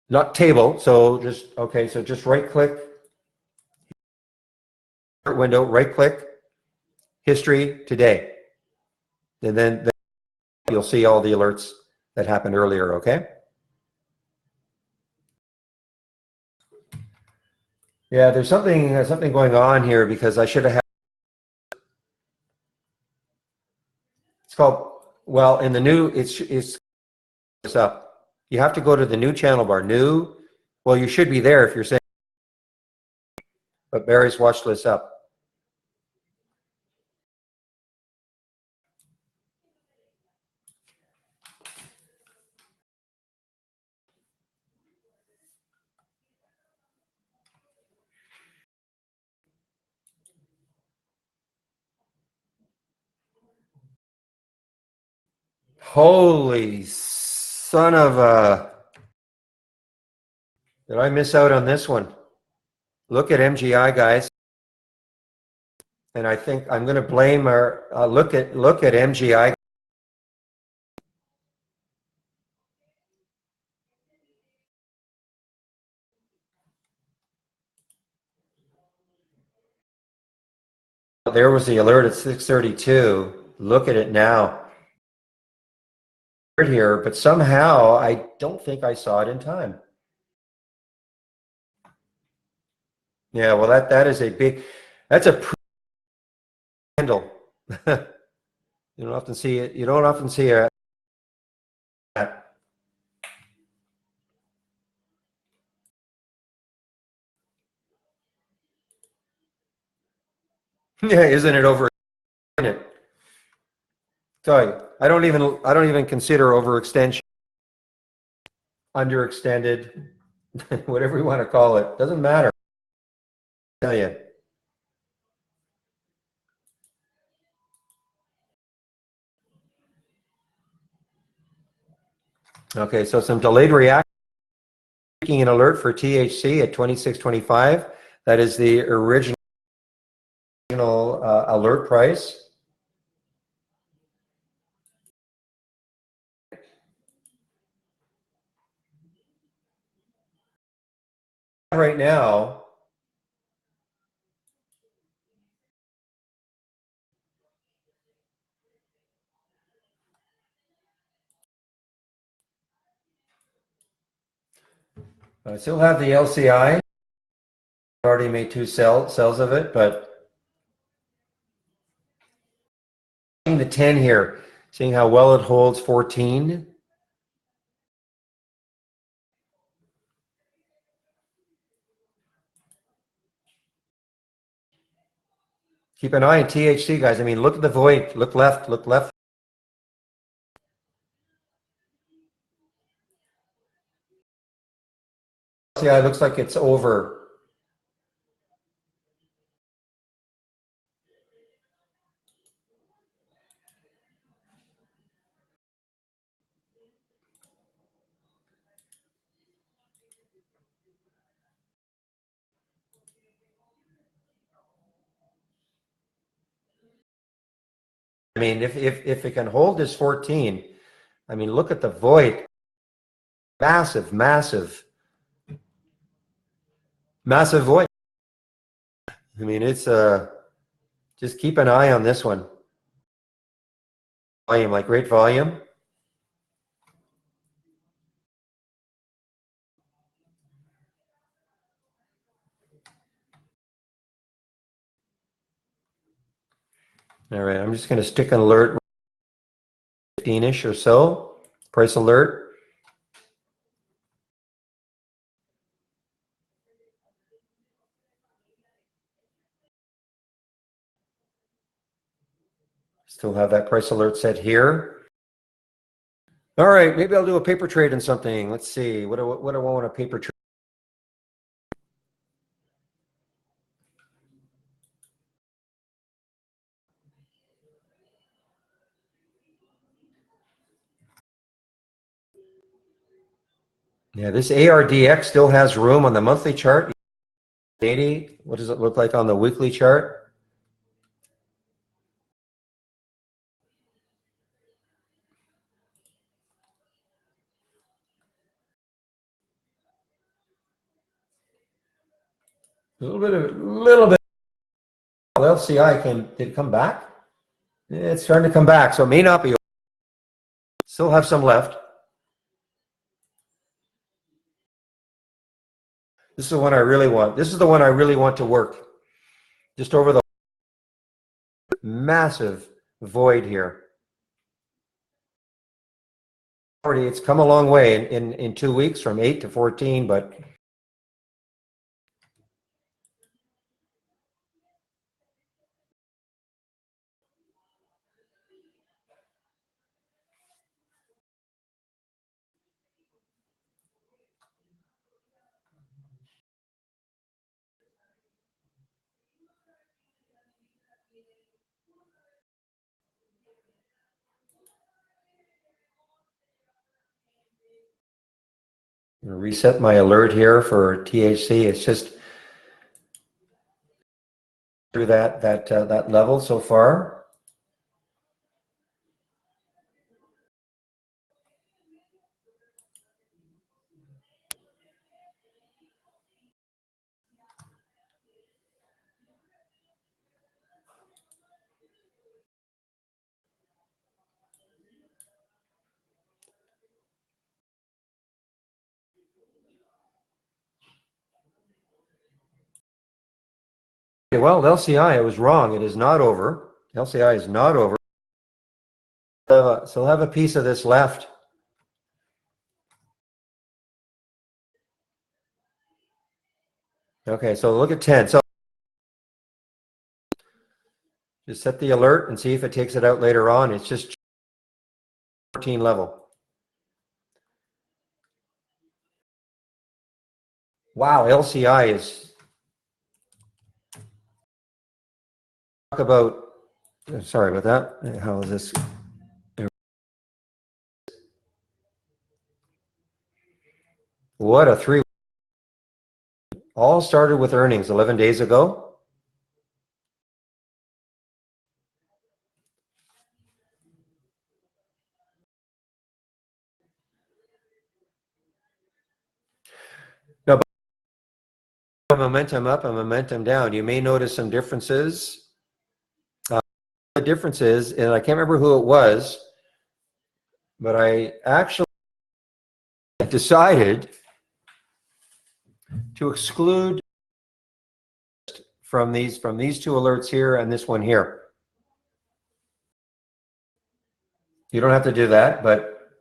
Not table. So just okay. So just right click window, right click history today, and then you'll see all the alerts that happened earlier. Okay. Yeah, there's something going on here because I should have had. It's called, well, in the new it's up. You have to go to the new channel bar. New. Well, you should be there if you're saying. But Barry's watch list up. Holy son of a! Did I miss out on this one? Look at MGI, guys. And I think I'm going to blame our look at MGI. There was the alert at 6:32. Look at it now. Here, but somehow I don't think I saw it in time. Yeah, well, that is a big. That's a handle. You don't often see it. You don't often see it. Yeah, isn't it over? Sorry, I don't even consider overextension, underextended, whatever you want to call it. Doesn't matter. I tell you. Okay, so some delayed reaction. Taking an alert for THC at 26.25. That is the original alert price. Right now, I still have the LCI. Already made two cells of it, but seeing the 10 here, seeing how well it holds 14. Keep an eye on THC, guys. I mean, look at the void. Look left. Look left. Yeah, it looks like it's over. I mean, if it can hold this 14, I mean, look at the void. Massive, massive, massive void. I mean, it's just keep an eye on this one. Volume, like great volume. All right, I'm just going to stick an alert 15-ish or so. Price alert. Still have that price alert set here. All right, maybe I'll do a paper trade in something. Let's see. What do I want a paper trade? Yeah, this ARDX still has room on the monthly chart. 80. What does it look like on the weekly chart? A little bit. LCI did it come back? It's starting to come back, so it may not be. Still have some left. This is the one I really want. This is the one I really want to work. Just over the massive void here. Already, it's come a long way in 2 weeks from 8 to 14, but I'm gonna reset my alert here for THC. It's just through that level so far. Well, LCI, I was wrong. It is not over. LCI is not over. So I'll have a piece of this left. Okay, so look at 10. So just set the alert and see if it takes it out later on. It's just 14 level. Wow, LCI is talk about. Sorry about that. How is this? What a 3. All started with earnings 11 days ago. No, but momentum up and momentum down. You may notice some differences. The difference is, and I can't remember who it was, but I actually decided to exclude from these two alerts here and this one here. You don't have to do that, but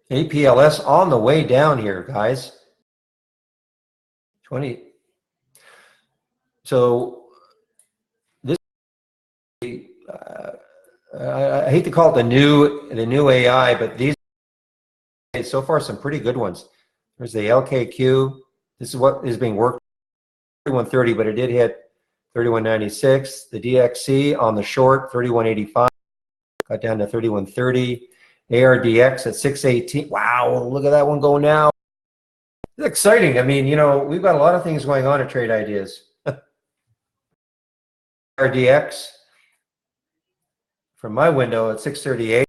APLS on the way down here, guys. 20. So this, I hate to call it the new AI, but these so far some pretty good ones. There's the LKQ. This is what is being worked 3130, but it did hit 3196. The DXC on the short 3185, got down to 3130. ARDX at 618. Wow, look at that one go now. It's exciting. I mean, you know, we've got a lot of things going on at Trade Ideas. RDX from my window at 6:38.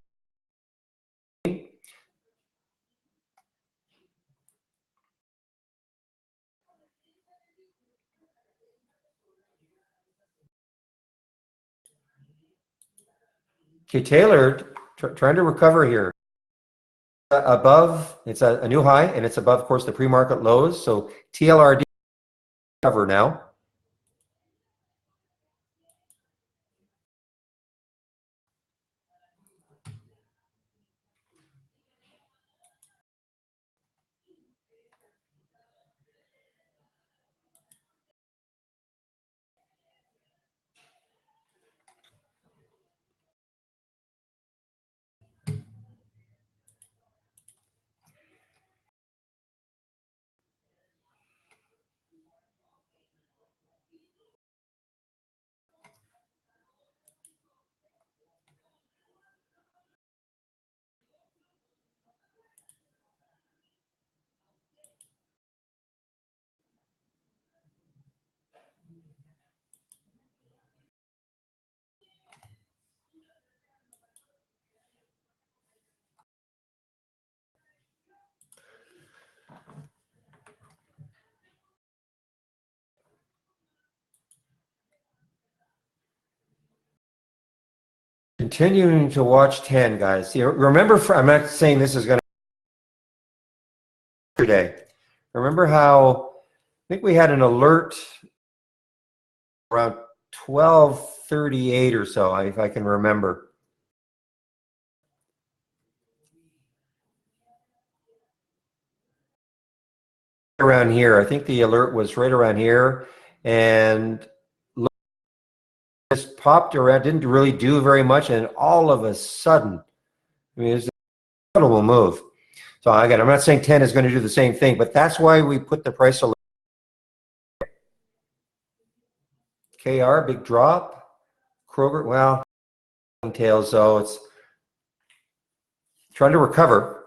Okay, Taylor, trying to recover here. Above, it's a new high, and it's above, of course, the pre-market lows. So TLRD cover now. Continuing to watch 10, guys. Remember, I'm not saying this is going to today. Remember how I think we had an alert around 12:38 or so, if I can remember. Around here, I think the alert was right around here, and just popped around, didn't really do very much, and all of a sudden, I mean, it's an incredible move. So again, I'm not saying 10 is going to do the same thing, but that's why we put the price alert. KR, big drop. Kroger, well, tails, so it's trying to recover.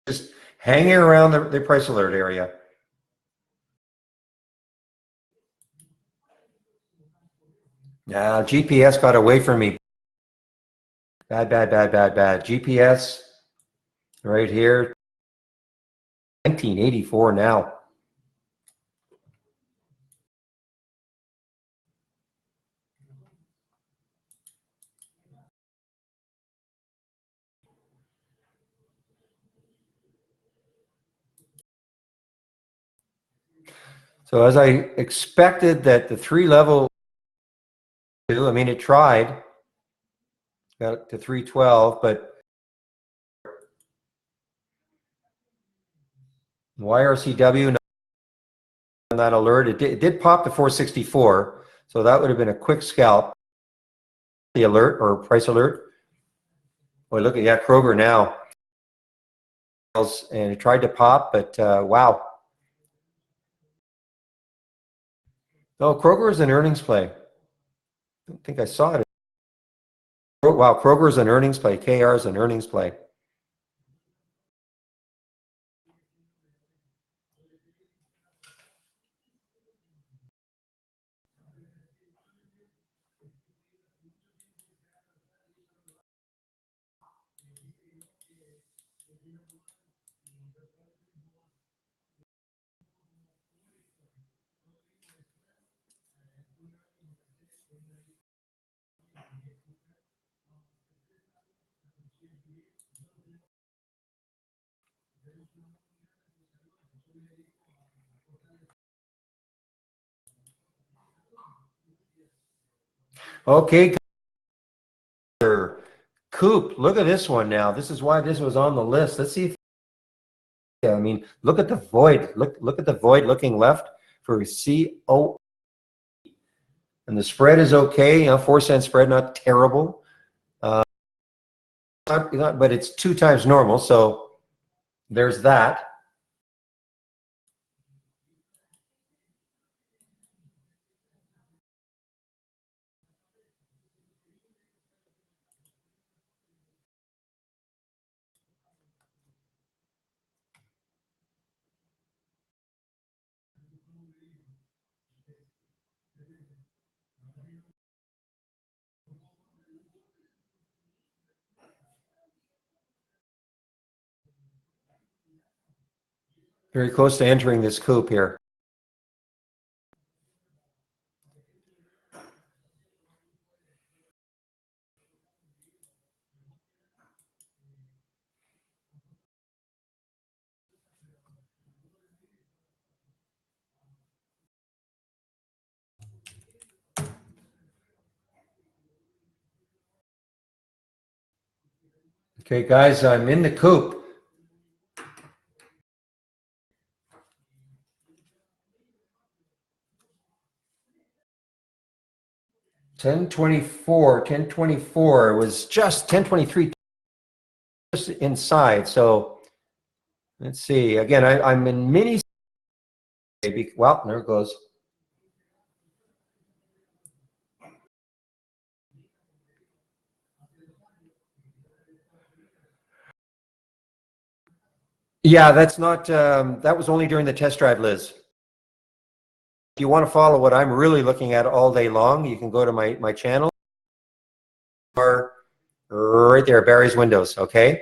Just hanging around the price alert area. Now, GPS got away from me. Bad, bad, bad, bad, bad. GPS right here. 1984 now. So as I expected that the three level, I mean, it tried, got to 312, but YRCW on that alert, it did pop to 464, so that would have been a quick scalp. The alert or price alert. Boy, look at Kroger now, and it tried to pop, but wow. No, Kroger is an earnings play. I don't think I saw it. Wow, Kroger is an earnings play. KR is an earnings play. Okay, Coop, look at this one now. This is why this was on the list. Let's see if, yeah, I mean, look at the void. Look at the void looking left for CO. And the spread is okay, 4-cent spread, not terrible. But it's 2 times normal, so there's that. Very close to entering this coupe here. Okay, guys, I'm in the coupe. Ten 1024. It was just 1023 just inside. So let's see. Again, I'm in mini. Well, there it goes. Yeah, that's not, that was only during the test drive, Liz. If you want to follow what I'm really looking at all day long, you can go to my channel or right there, Barry's Windows, okay?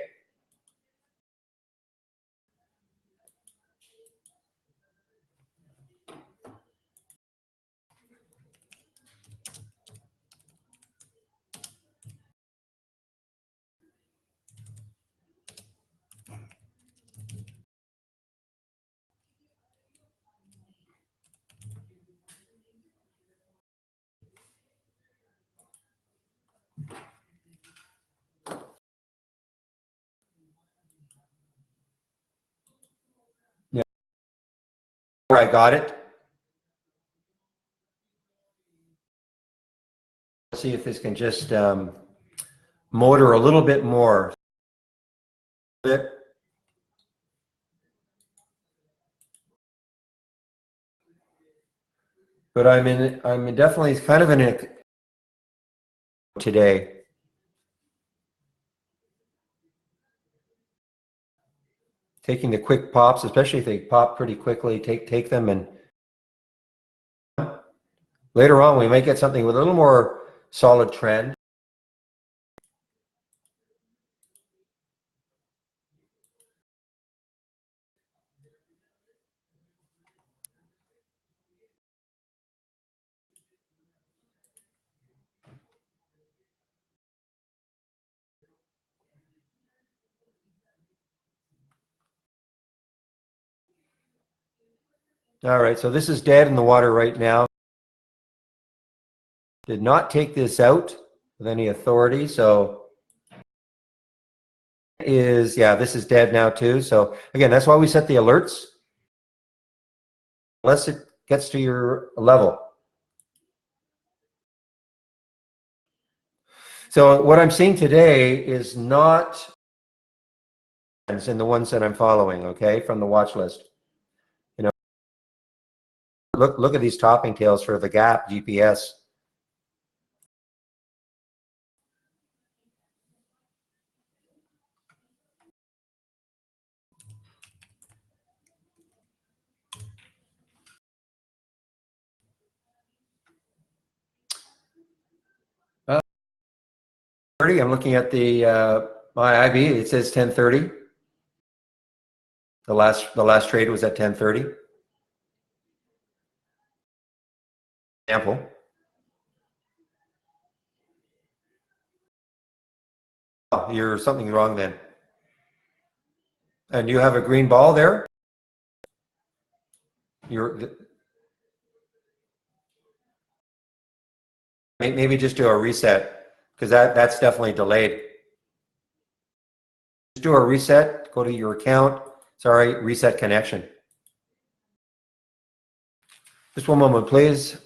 Yeah, I got it. Let's see if this can just motor a little bit more. But I'm definitely kind of in a today. Taking the quick pops, especially if they pop pretty quickly, take them, and later on we might get something with a little more solid trend. All right, so this is dead in the water right now. Did not take this out with any authority, so yeah, this is dead now too. So again, that's why we set the alerts, unless it gets to your level. So what I'm seeing today is not in the ones that I'm following, okay, from the watch list. You know, look at these topping tails for the Gap GPS. I'm looking at the my IB. It says 10:30. The last trade was at 10:30. Example. Oh, you're something wrong then. And you have a green ball there. Maybe just do a reset, because that's definitely delayed. Just do a reset. Go to your account. Sorry, reset connection. Just one moment, please.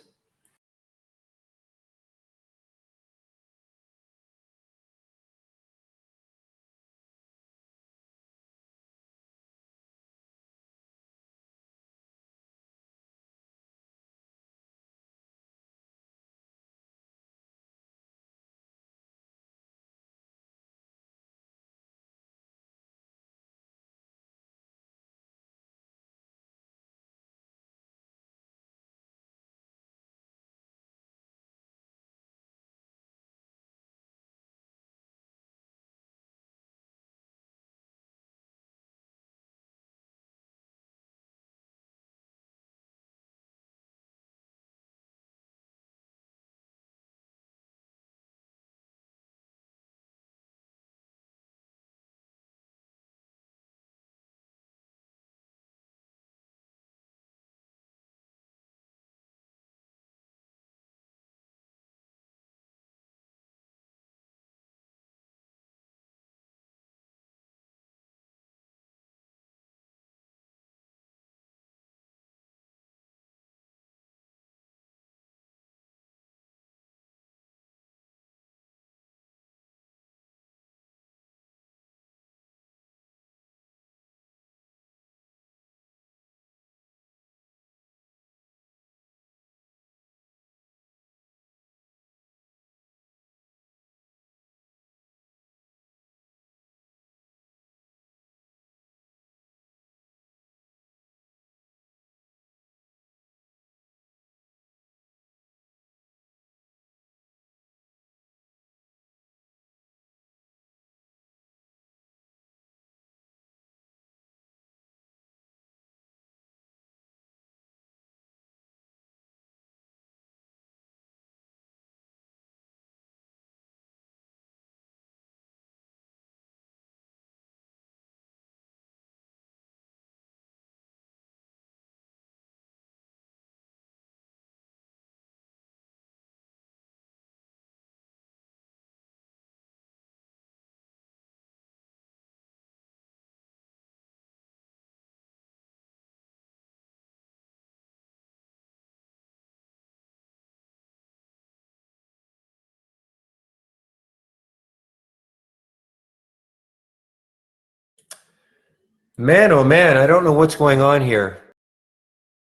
Man, oh man, I don't know what's going on here.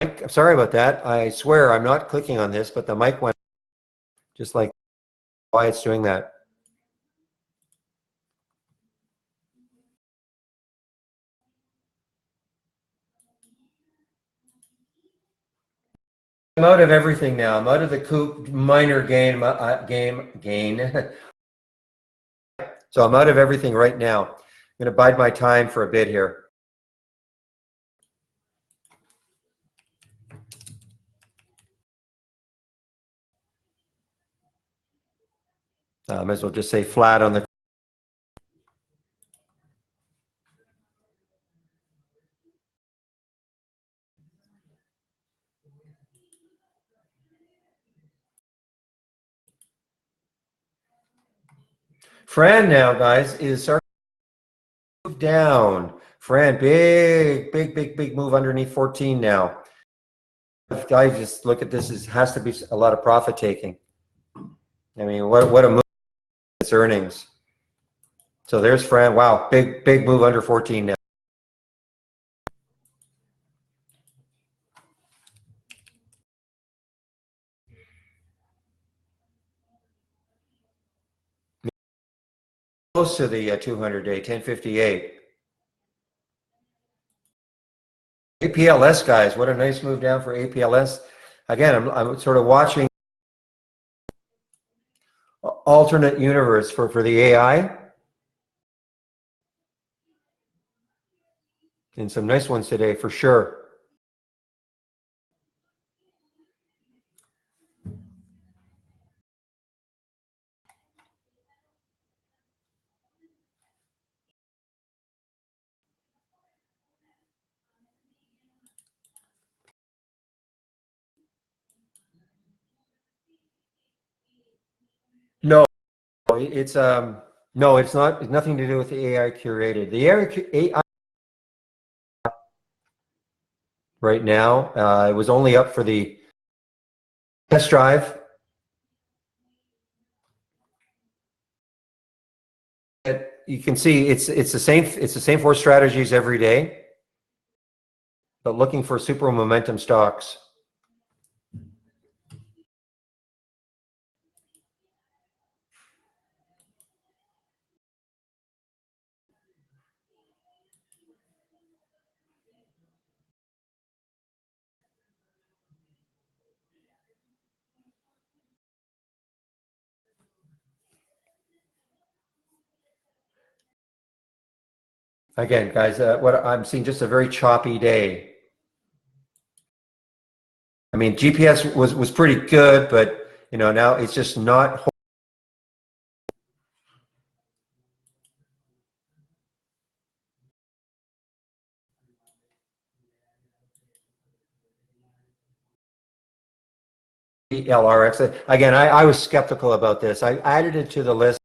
I'm sorry about that. I swear I'm not clicking on this, but the mic went just like why it's doing that. I'm out of everything now. I'm out of the coop minor gain gain. So I'm out of everything right now. I'm going to bide my time for a bit here. I might as well just say flat on the. Fran now, guys, is starting to move down. Fran, big move underneath 14 now. Guys, just look at this. It has to be a lot of profit taking. I mean, what a move! It's earnings. So there's Fran. Wow, big move under 14 now. Close to the 200-day, 1058. APLS, guys, what a nice move down for APLS. Again, I'm sort of watching alternate universe for the AI. And some nice ones today for sure. No, it's no, it's not. It's nothing to do with the AI curated. The AI right now, it was only up for the test drive. You can see it's the same four strategies every day, but looking for super momentum stocks. Again, guys, what I'm seeing just a very choppy day. I mean, GPS was pretty good, but you know now it's just not. LRX. Again, I was skeptical about this. I added it to the list.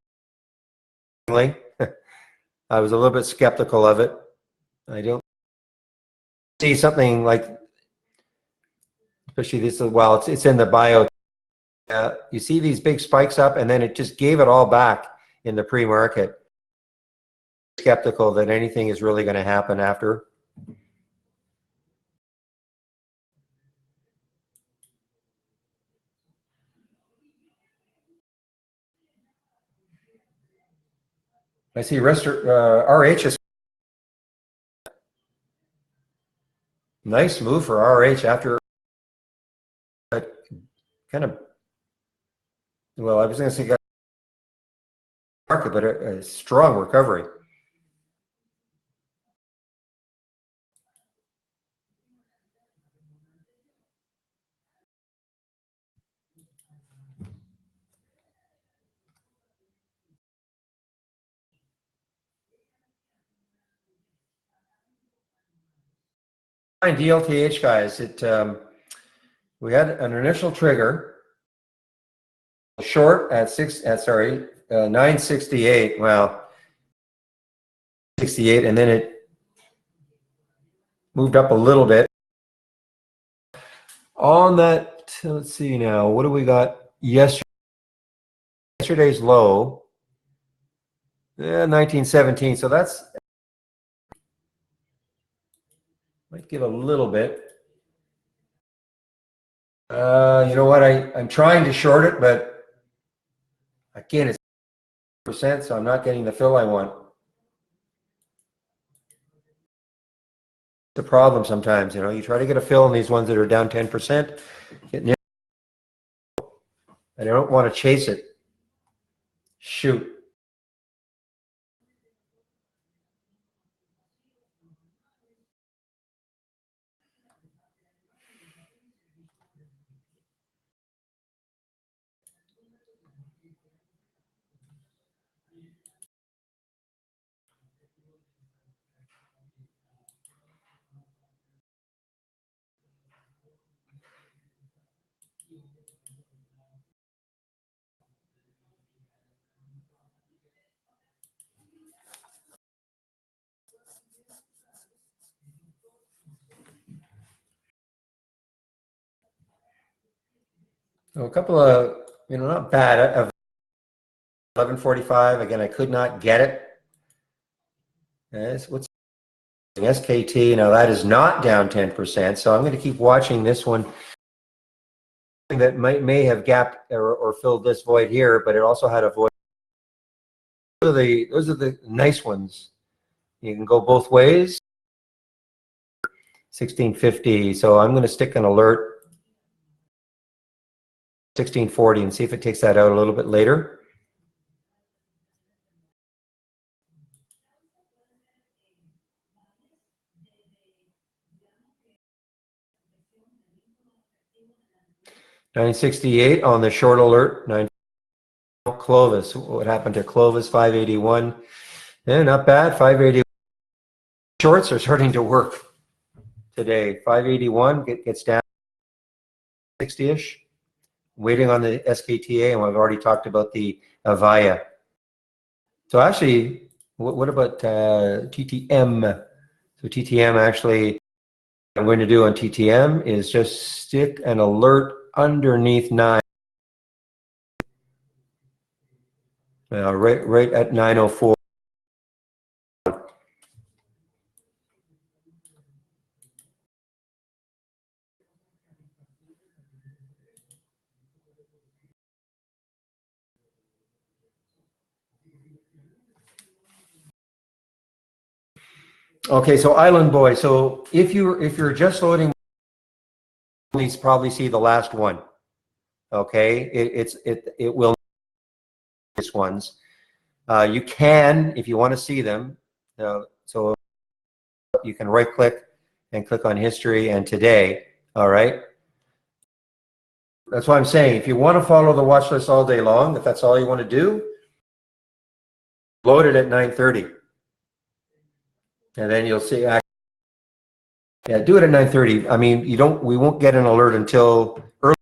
I was a little bit skeptical of it. I don't see something like, especially this. Well, it's in the bio. You see these big spikes up, and then it just gave it all back in the pre-market. Skeptical that anything is really going to happen after. I see RH is nice move for RH after kind of, well, I was going to say market, but a strong recovery. DLTH, guys, we had an initial trigger short at 968. Well, 68, and then it moved up a little bit. On that, let's see now, what do we got? Yesterday's low, 1917. So that's Might give a little bit. You know what? I'm trying to short it, but again, it's percent, so I'm not getting the fill I want. The problem sometimes, you know, you try to get a fill in these ones that are down 10%, and I don't want to chase it. Shoot. So a couple of, you know, not bad. 1145, again, I could not get it. Yes, what's SKT? Now that is not down 10%, so I'm going to keep watching this one. That may have gapped or filled this void here, but it also had a void. Those are the nice ones. You can go both ways. 1650, so I'm going to stick an alert 1640 and see if it takes that out a little bit later. $968 on the short alert. Clovis. What happened to Clovis? 581. Yeah, not bad. 581. Shorts are starting to work today. 581 gets down 60-ish. Waiting on the SKTA, and we've already talked about the Avaya. So actually, what about TTM? So TTM actually, what I'm going to do on TTM is just stick an alert underneath 9. Right at 904. Okay, so Island Boy. So if you're just loading, please probably see the last one. Okay, it will this ones. You can, if you want to see them. So you can right click and click on history and today. All right. That's what I'm saying. If you want to follow the watch list all day long, if that's all you want to do, load it at 9:30, and then you'll see. Yeah, do it at 9:30. I mean, we won't get an alert until early,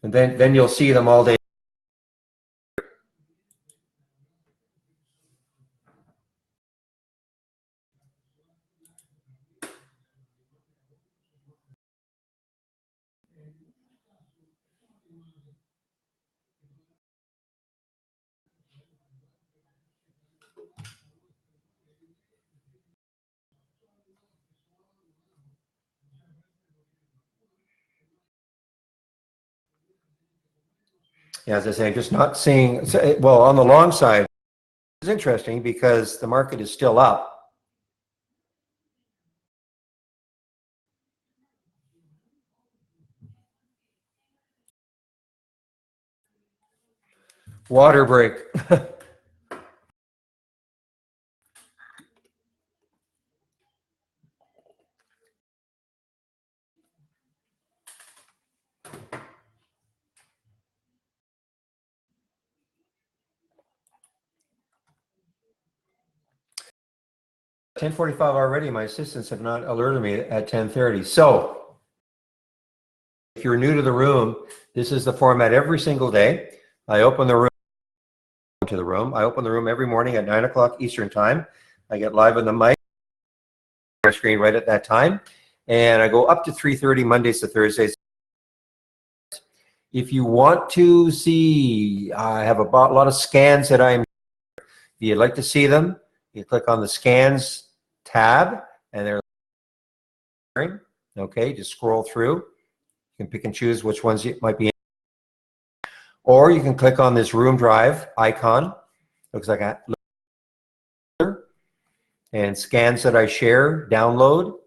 and then you'll see them all day. Yeah, as I say, just not seeing. Well, on the long side, it's interesting because the market is still up. Water break. 10:45 already. My assistants have not alerted me at 10:30. So if you're new to the room, this is the format every single day. I open the room to the room. I open the room every morning at 9 o'clock Eastern time. I get live on the mic screen right at that time. And I go up to 3:30 Mondays to Thursdays. If you want to see, I have a lot of scans that if you'd like to see them, You click on the Scans tab, and there's, okay, just scroll through. You can pick and choose which ones you might be in. Or you can click on this Room Drive icon. Looks like a and scans that I share, download,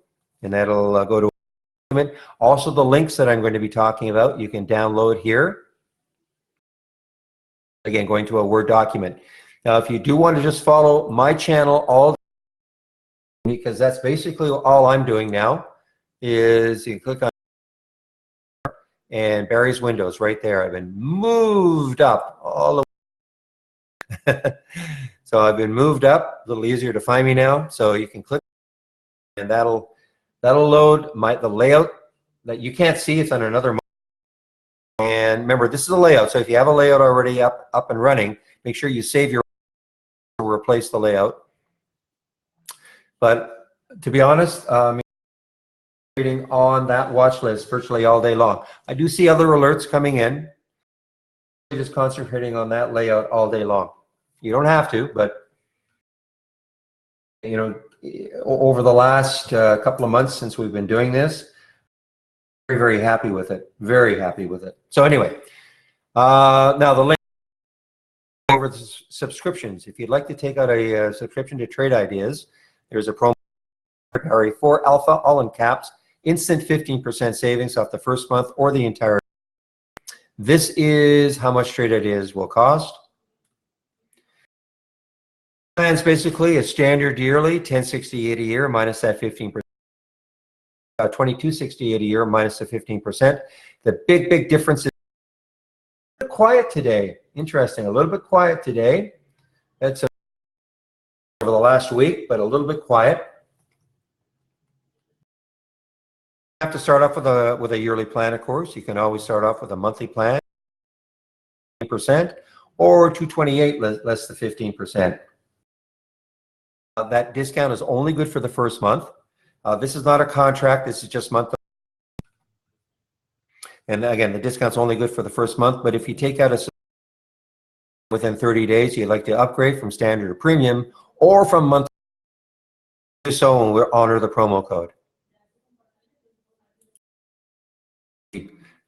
and that'll go to a document. Also, the links that I'm going to be talking about, you can download here. Again, going to a Word document. Now, if you do want to just follow my channel all, because that's basically all I'm doing now, is you click on and Barry's Windows right there. I've been moved up all the way. So I've been moved up, a little easier to find me now. So you can click and that'll load the layout that you can't see. It's on another monitor. And remember, this is a layout. So if you have a layout already up and running, make sure you save your to replace the layout. But to be honest, reading on that watch list virtually all day long. I do see other alerts coming in. Just concentrating on that layout all day long. You don't have to, but you know, over the last couple of months since we've been doing this, very, very happy with it. Very happy with it. So anyway, now the link over the subscriptions. If you'd like to take out a subscription to Trade Ideas, there's a promo for Alpha, all in caps, instant 15% savings off the first month or the entire. This is how much Trade Ideas will cost. Plans basically a standard yearly, $10.68 a year minus that 15%. $22.68 a year minus the 15%. The big difference is a little quiet today. Interesting, a little bit quiet today. That's over the last week, but a little bit quiet. You have to start off with a yearly plan, of course. You can always start off with a monthly plan, 15%, or $228 less the 15%. That discount is only good for the first month. This is not a contract. This is just monthly. And again, the discount's only good for the first month. But if you take out a within 30 days, you'd like to upgrade from standard to premium or from monthly, so we'll honor the promo code.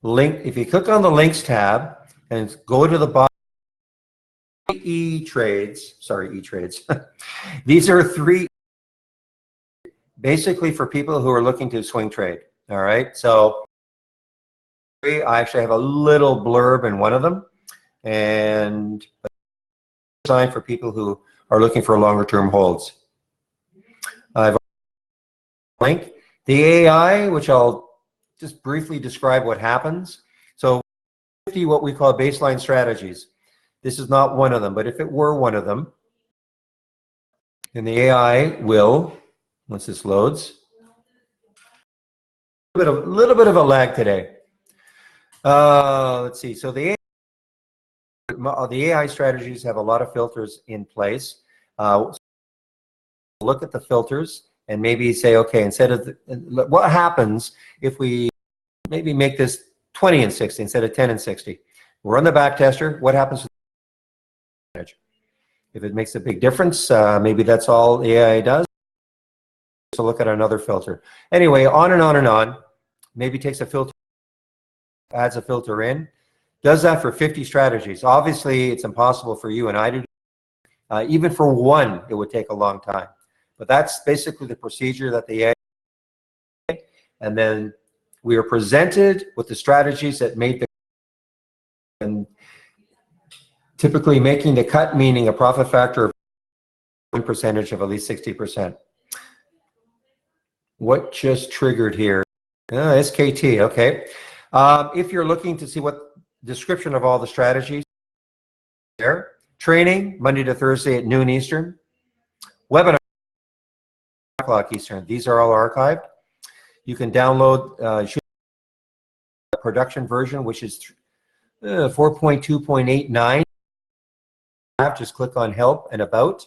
Link. If you click on the links tab and go to the bottom, E-Trades. These are three basically for people who are looking to swing trade. All right, so I actually have a little blurb in one of them, and designed for people who are looking for longer term holds. I've link the AI, which I'll just briefly describe what happens. So 50 what we call baseline strategies. This is not one of them, but if it were one of them, then the AI will, once this loads, a little bit of a lag today. Let's see. So the AI strategies have a lot of filters in place. Look at the filters and maybe say, okay, instead of what happens if we maybe make this 20 and 60 instead of 10 and 60? We'll run the back tester. What happens to the percentage? If it makes a big difference, maybe that's all the AI does. So look at another filter. Anyway, on and on and on. Maybe takes a filter, adds a filter in, does that for 50 strategies. Obviously, it's impossible for you and I to do. Even for one, it would take a long time. But that's basically the procedure that the AI, and then we are presented with the strategies that made the, and typically making the cut, meaning a profit factor of one percentage of at least 60%. What just triggered here? SKT, okay. If you're looking to see what description of all the strategies, there. Training, Monday to Thursday at noon Eastern. Webinar, o'clock Eastern. These are all archived. You can download the production version, which is 4.2.89. Just click on Help and About.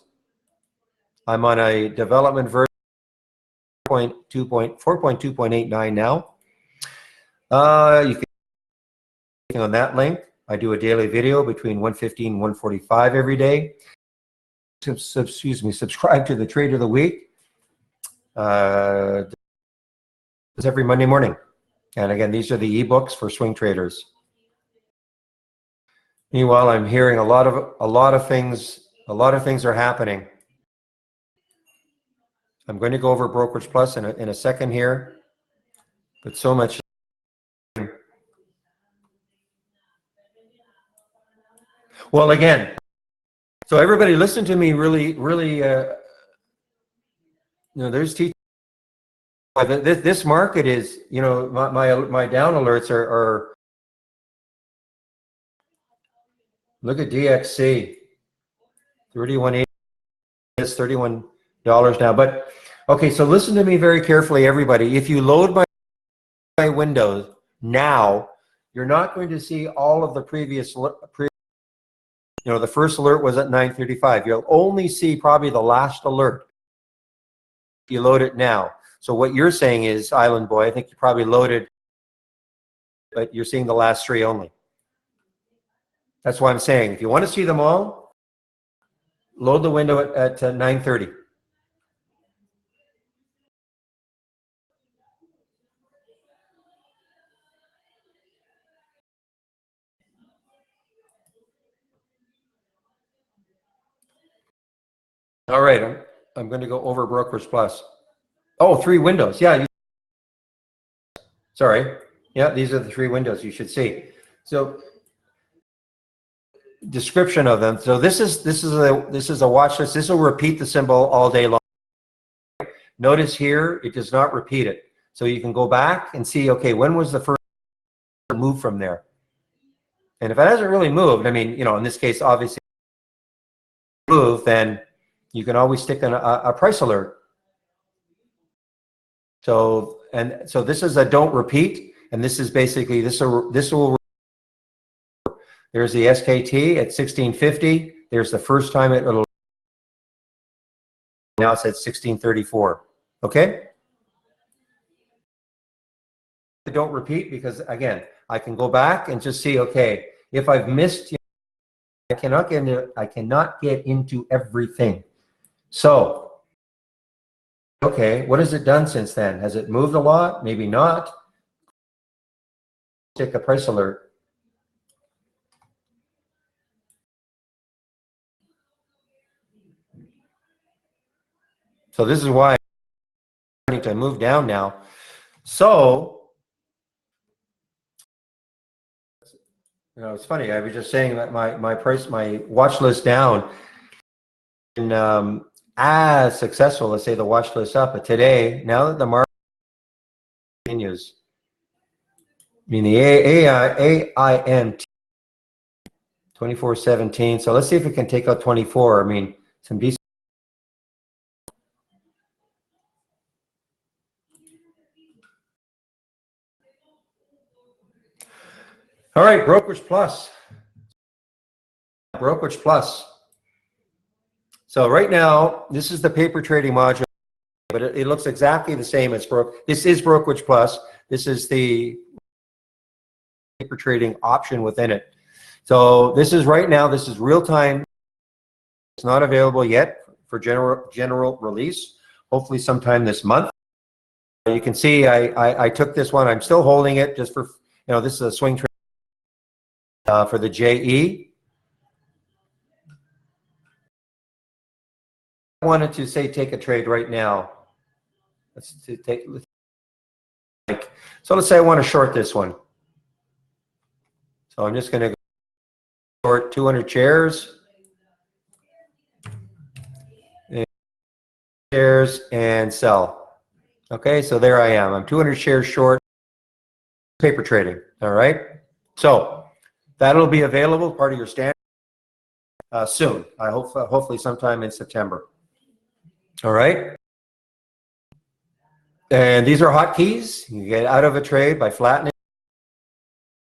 I'm on a development version 4.2.89 now. You can click on that link. I do a daily video between 1:15 and 1:45 every day. subscribe to the Trade of the Week. It's every Monday morning. And again, these are the ebooks for swing traders. Meanwhile, I'm hearing a lot of things are happening. I'm going to go over Brokerage Plus in a second here, but so much. Well, again, so everybody listen to me really, there's teaching. This market is, my down alerts are look at DXC, 31.80 is $31 now. But okay, so listen to me very carefully, everybody. If you load my windows now, you're not going to see all of the previous. The first alert was at 9:35. You'll only see probably the last alert. You load it now. So what you're saying is, Island Boy, I think you probably loaded, but you're seeing the last three only. That's why I'm saying, if you want to see them all, load the window at 9:30. All right, I'm going to go over Brokerage Plus. Oh, 3 windows. Yeah. Sorry. Yeah, these are the 3 windows you should see. So description of them. So this is a watch list. This will repeat the symbol all day long. Notice here it does not repeat it. So you can go back and see, okay, when was the first move from there? And if it hasn't really moved, I mean, in this case, obviously move, then you can always stick a price alert. So this is a don't repeat, and this is basically this will. There's the SKT at 1650. There's the first time it'll. Now it's at 1634. Okay. Don't repeat, because again, I can go back and just see. Okay, if I've missed, I cannot get into everything. So, okay, what has it done since then? Has it moved a lot? Maybe not. Stick a price alert. So this is why I need to move down now. So, it's funny. I was just saying that my watch list down, and as successful, let's say the watch list up. But today, now that the market continues, I mean the AINT 2417. So let's see if we can take out 24. I mean, some decent. All right, Brokerage Plus. Brokerage Plus. So right now, this is the paper trading module, but it looks exactly the same as This is Brokerage Plus. This is the paper trading option within it. So this is right now, this is real time. It's not available yet for general release. Hopefully sometime this month. You can see I took this one. I'm still holding it just for, this is a swing trade for the JE. I wanted to say take a trade right now. So let's say I want to short this one. So I'm just going to go short 200 shares. And sell. Okay, so there I am. I'm 200 shares short. Paper trading. All right. So that'll be available, part of your standard, soon. I hope, hopefully sometime in September. All right. And these are hotkeys. You get out of a trade by flattening,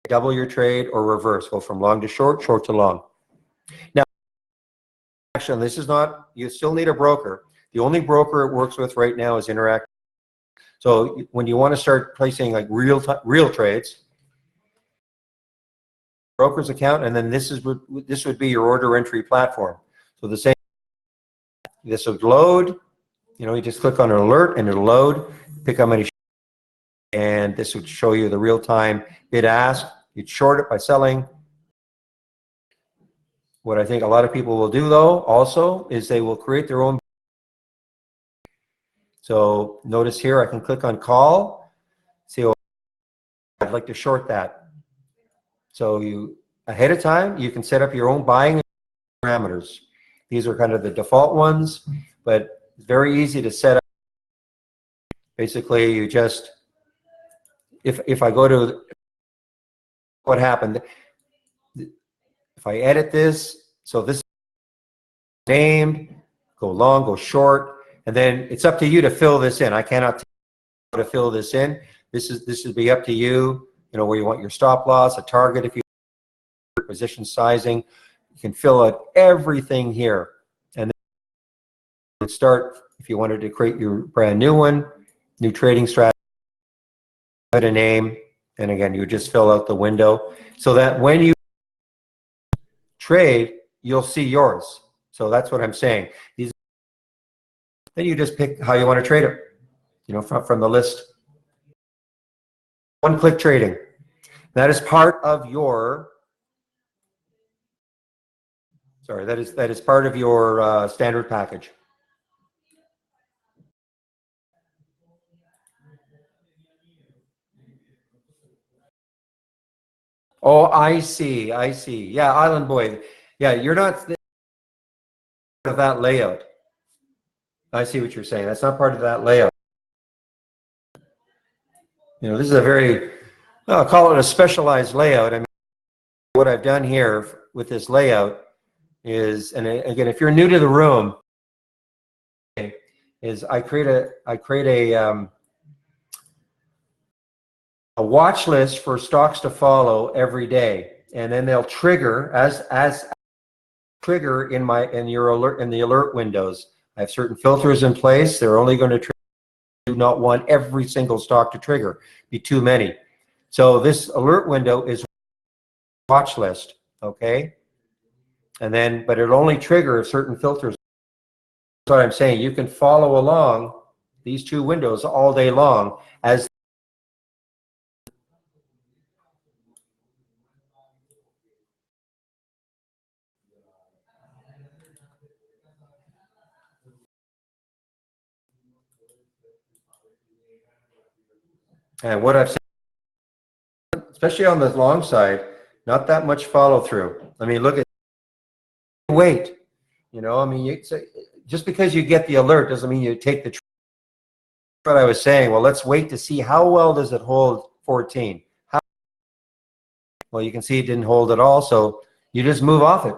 double your trade, or reverse. Go from long to short, short to long. Now, actually, this is not, you still need a broker. The only broker it works with right now is Interact. So when you want to start placing like real trades, broker's account, and then this would be your order entry platform. So the same this would load. You know, you just click on an alert and it'll load, pick how many, and this would show you the real-time bid ask. You'd short it by selling. What I think a lot of people will do though also is they will create their own. So notice here I can click on call, see, oh, I'd like to short that. So you ahead of time you can set up your own buying parameters. These are kind of the default ones, but it's very easy to set up. Basically you just, if I go to what happened, if I edit this, so this named, go long, go short, and then it's up to you to fill this in. I cannot tell you how to fill this in. This would be up to you. You know, where you want your stop loss, a target, if you position sizing, you can fill out everything here. And then start if you wanted to create your brand new one, new trading strategy, put a name, and again you just fill out the window so that when you trade, you'll see yours. So that's what I'm saying. Then you just pick how you want to trade it, you know, from the list. One-click trading. That is part of your, sorry, that is part of your standard package. Oh, I see. I see. Yeah, Island Boy. Yeah, you're not part of that layout. I see what you're saying. That's not part of that layout. You know, this is a very, I'll call it a specialized layout. I mean, what I've done here with this layout is, and again, if you're new to the room, is I create a watch list for stocks to follow every day, and then they'll trigger as trigger in your alert, in the alert windows. I have certain filters in place. They're only going to trigger. Do not want every single stock to trigger, be too many. So this alert window is watch list, okay? And then, but it'll only trigger certain filters. That's what I'm saying. You can follow along these two windows all day long as and what I've said, especially on the long side, not that much follow through. I mean, look at wait. You know, I mean, just because you get the alert doesn't mean you take the. What I was saying. Well, let's wait to see how well does it hold 14. Well, you can see it didn't hold at all, so you just move off it.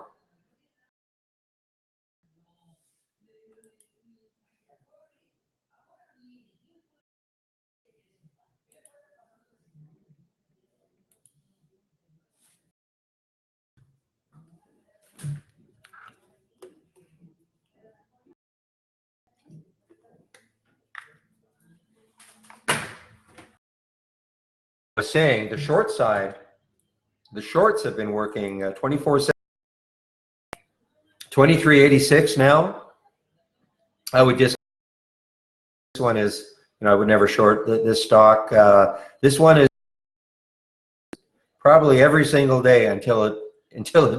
I was saying the short side, the shorts have been working 24/7, 23.86 now. I would just, this one is, you know, I would never short this stock. This one is probably every single day until it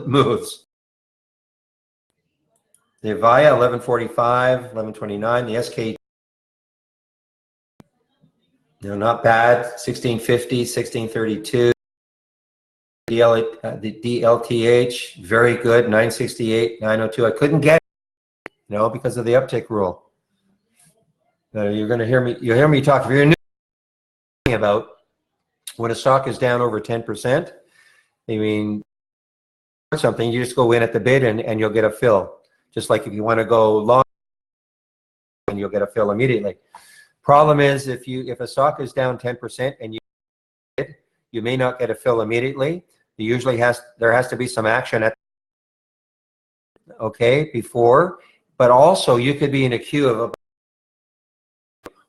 moves. The Avaya 1145, 1129, the SK, you know, not bad, 1650, 1632. The DLTH, very good, 968, 902. I couldn't get it, you know, because of the uptick rule. You're going to hear me, you'll hear me talk, if you're new about when a stock is down over 10%, I mean, something, you just go in at the bid and you'll get a fill. Just like if you want to go long, and you'll get a fill immediately. Problem is, if a stock is down 10% and you may not get a fill immediately. There has to be some action at, okay, before, but also you could be in a queue of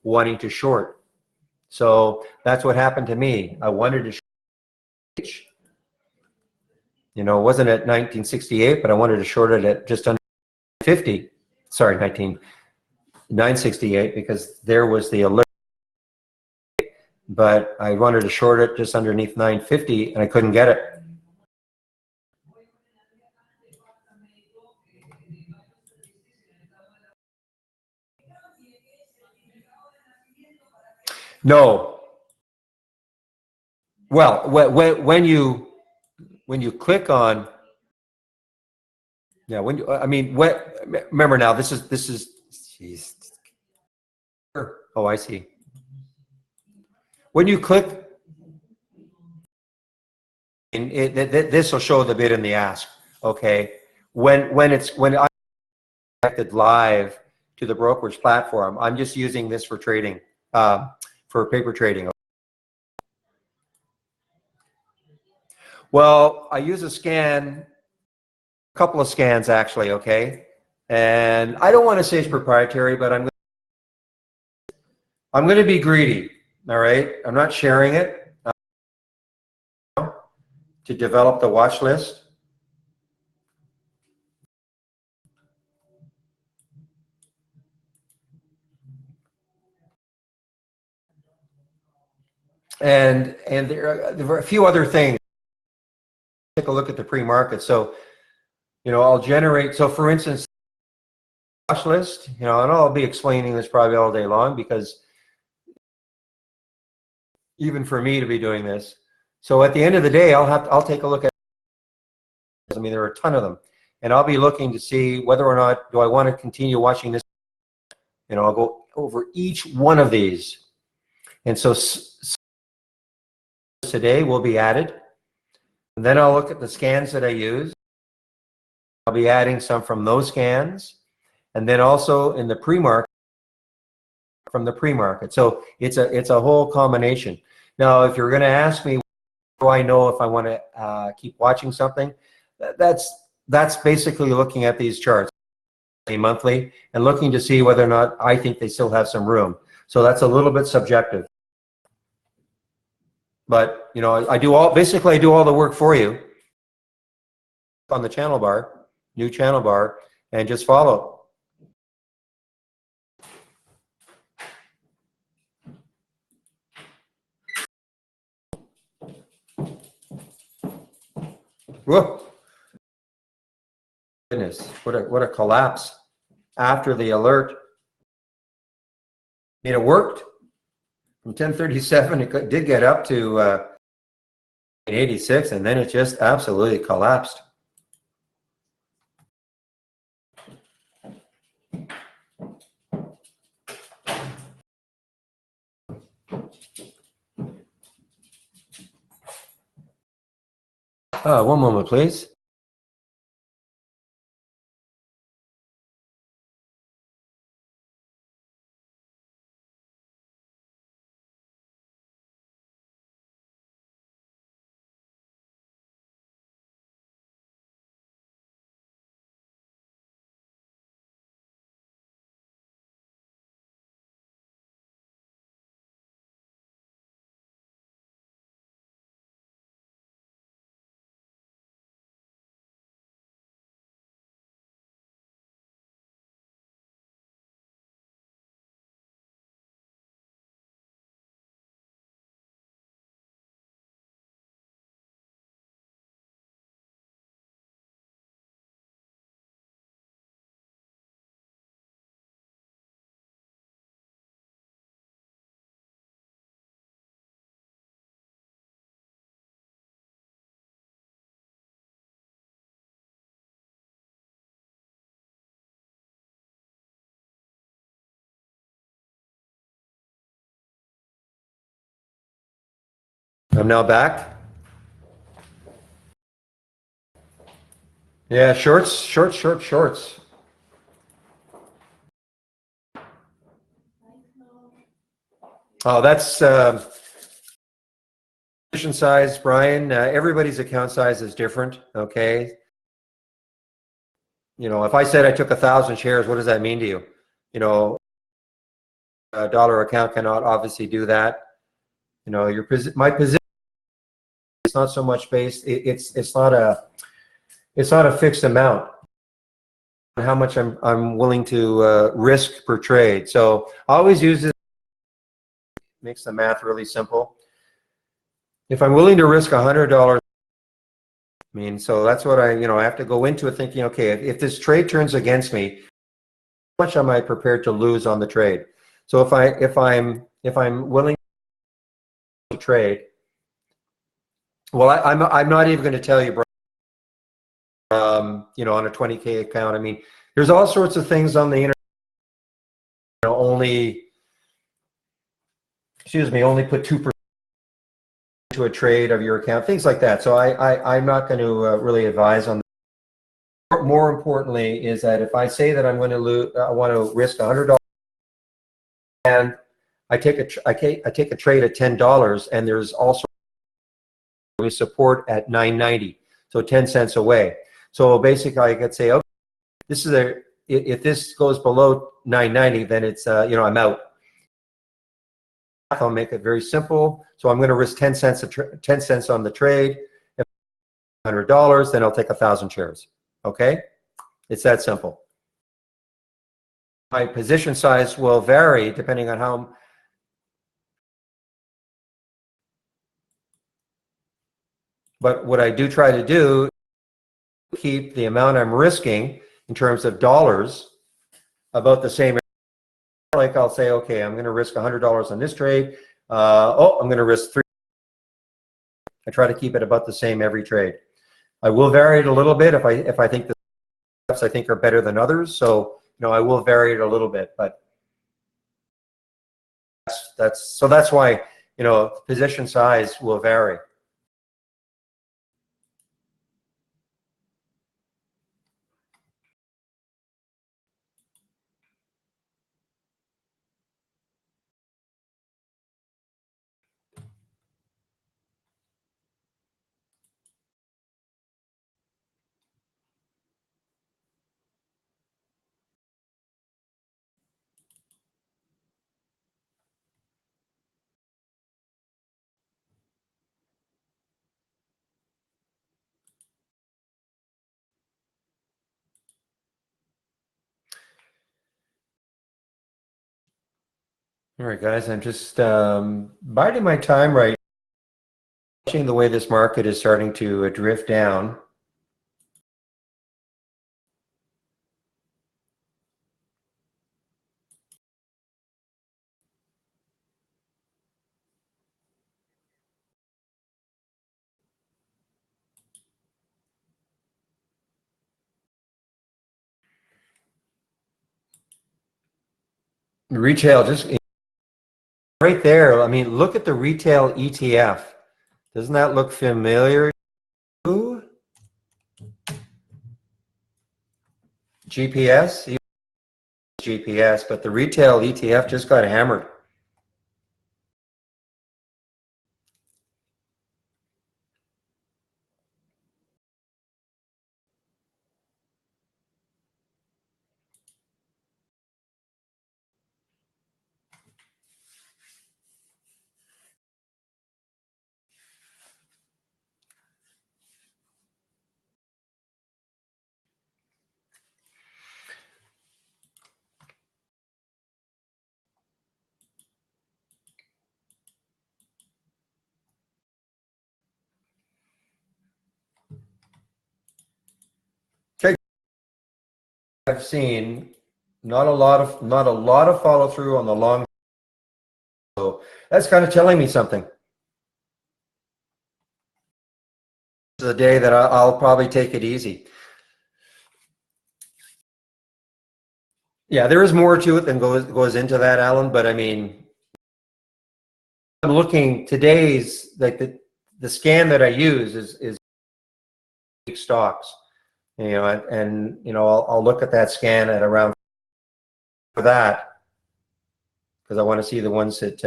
wanting to short. So that's what happened to me. I wanted to short, you know, it wasn't at 1968, but I wanted to short it at just under 50. sorry, 968, because there was the alert, but I wanted to short it just underneath 950 and I couldn't get it. No. Well, when you click on, yeah, when you, I mean, remember now, this is, geez. Oh, I see. When you click, this will show the bid and the ask. Okay, when I connected live to the brokerage platform, I'm just using this for trading, for paper trading. Well, I use a scan, a couple of scans actually. Okay, and I don't want to say it's proprietary, but I'm going to be greedy. All right, I'm not sharing it to develop the watch list. And there are a few other things. Take a look at the pre-market. So, you know, I'll generate. So, for instance, watch list. You know, and I'll be explaining this probably all day long because even for me to be doing this. So at the end of the day, I'll take a look at. I mean, there are a ton of them, and I'll be looking to see whether or not do I want to continue watching this. You know, I'll go over each one of these, and so today will be added. And then I'll look at the scans that I use. I'll be adding some from those scans, and then also in the pre-market, from the pre-market. So it's a whole combination. Now, if you're going to ask me, do I know if I want to keep watching something? That's basically looking at these charts monthly and looking to see whether or not I think they still have some room. So that's a little bit subjective. But you know, I do all the work for you on the channel bar, new channel bar, and just follow. Whoa. Goodness, what a collapse after the alert. I mean, it worked. From 1037, it did get up to 86, and then it just absolutely collapsed. One moment, please. I'm now back. Yeah, shorts. Oh, that's position size, Brian. Everybody's account size is different. Okay. You know, if I said I took 1,000 shares, what does that mean to you? You know, a dollar account cannot obviously do that. You know, my position. It's not so much based. It's not a fixed amount. how much I'm willing to risk per trade. So I always use this, makes the math really simple. If I'm willing to risk $100, I mean, so that's what I have to go into it thinking, okay, if this trade turns against me, how much am I prepared to lose on the trade? So if I'm willing to trade, well, I'm not even going to tell you, bro, on a 20K account. I mean, there's all sorts of things on the internet. Only put 2% to a trade of your account, things like that. So I'm not going to really advise on that. More importantly is that if I say that I'm going to lose, I want to risk $100, and I take a trade at $10, and there's also support at $9.90, so 10 cents away. So basically, I could say, okay, this is if this goes below $9.90, then it's I'm out. I'll make it very simple. So I'm going to risk 10 cents on the trade. If $100, then I'll take 1,000 shares. Okay, it's that simple. My position size will vary depending on how. But what I do try to do, keep the amount I'm risking in terms of dollars about the same. Like I'll say, okay, I'm going to risk $100 on this trade. I'm going to risk $3. I try to keep it about the same every trade. I will vary it a little bit if I think the steps I think are better than others. So I will vary it a little bit, but that's why position size will vary. All right, guys, I'm just biding my time right, watching the way this market is starting to drift down. Retail, just right there. I mean, look at the retail ETF. Doesn't that look familiar? GPS, GPS, but the retail ETF just got hammered. Okay, I've seen not a lot of follow through on the long. So that's kind of telling me something. This is a day that I'll probably take it easy. Yeah, there is more to it than goes into that, Alan. But I mean, I'm looking today's like the scan that I use is stocks. And I'll look at that scan at around for that because I want to see the ones that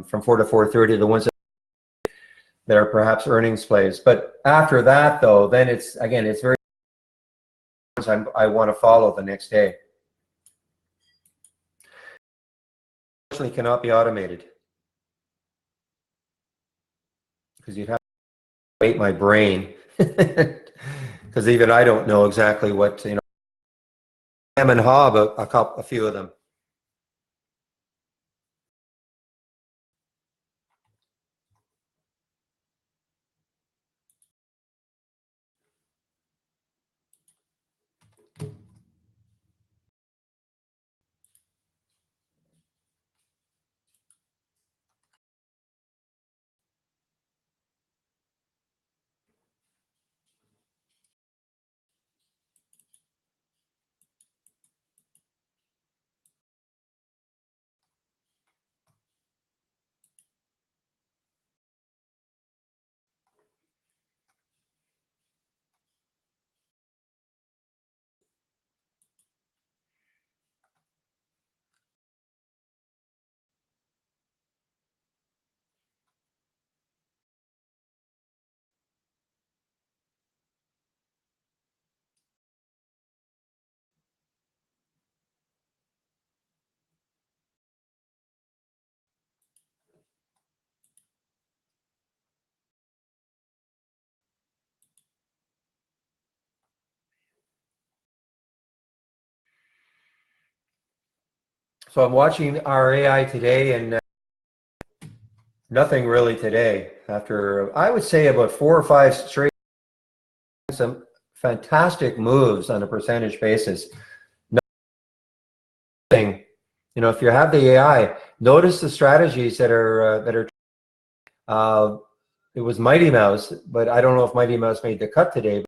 from 4 to 4:30, the ones that are perhaps earnings plays. But after that, though, then it's very I want to follow the next day. Unfortunately, cannot be automated because you'd have to wait my brain because even I don't know exactly what Ham and Hob, a few of them. So I'm watching our AI today, and nothing really today. After I would say about 4 or 5 straight, some fantastic moves on a percentage basis. Nothing, if you have the AI, notice the strategies that are. It was Mighty Mouse, but I don't know if Mighty Mouse made the cut today,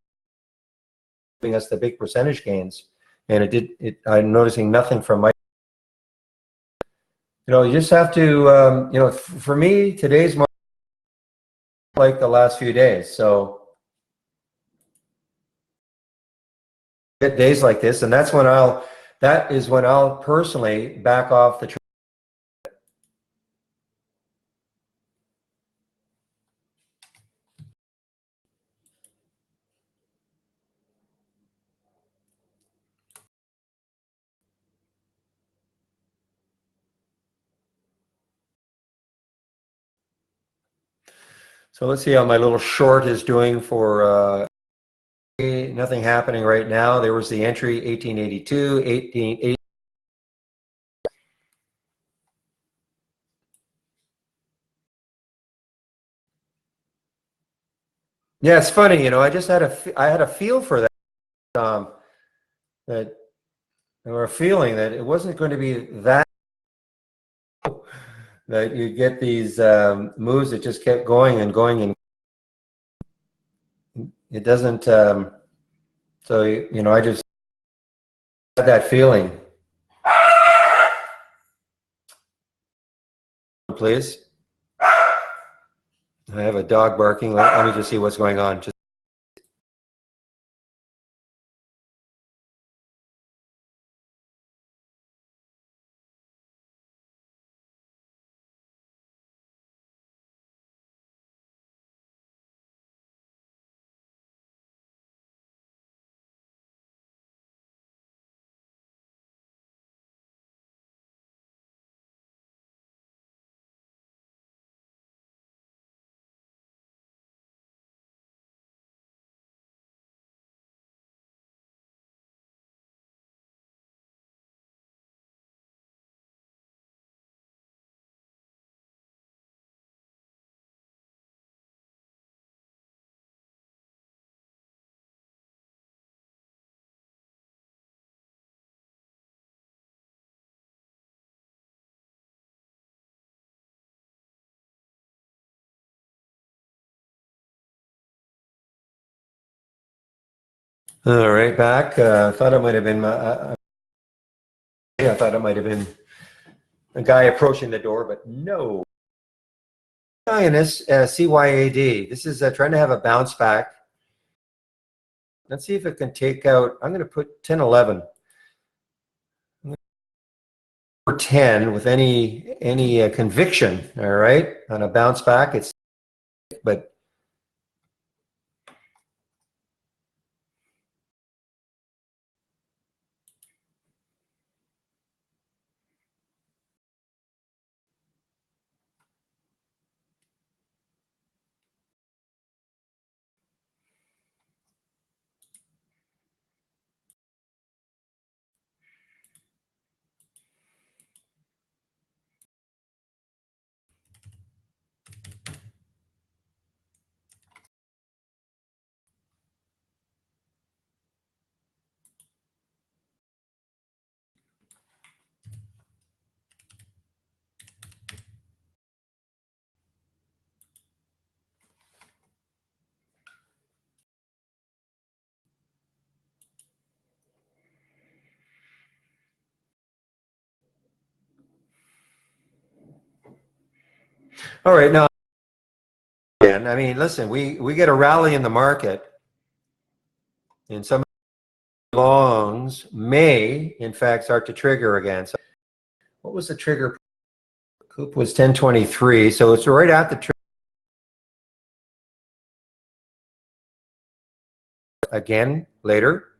giving us the big percentage gains. And it did. I'm noticing nothing from Mighty. You just have to. For me, today's more like the last few days. So get days like this, and that's when I'll. That is when I'll personally back off the. So let's see how my little short is doing for. Nothing happening right now. There was the entry 1882, 1880. Yeah, it's funny. I just I had a feel for that. That or a feeling that it wasn't going to be that you get these moves that just kept going and going, and it doesn't. So I just had that feeling. Please, I have a dog barking. Let me just see what's going on. All right, back. I thought it might have been. I thought it might have been a guy approaching the door, but no. This CYAD. This is trying to have a bounce back. Let's see if it can take out. I'm going to put 1011 or 10 with any conviction. All right, on a bounce back. But All right, now, again, I mean, listen, we get a rally in the market, and some longs may, in fact, start to trigger again. So what was the trigger? Coop was 1023, so it's right at the trigger again later.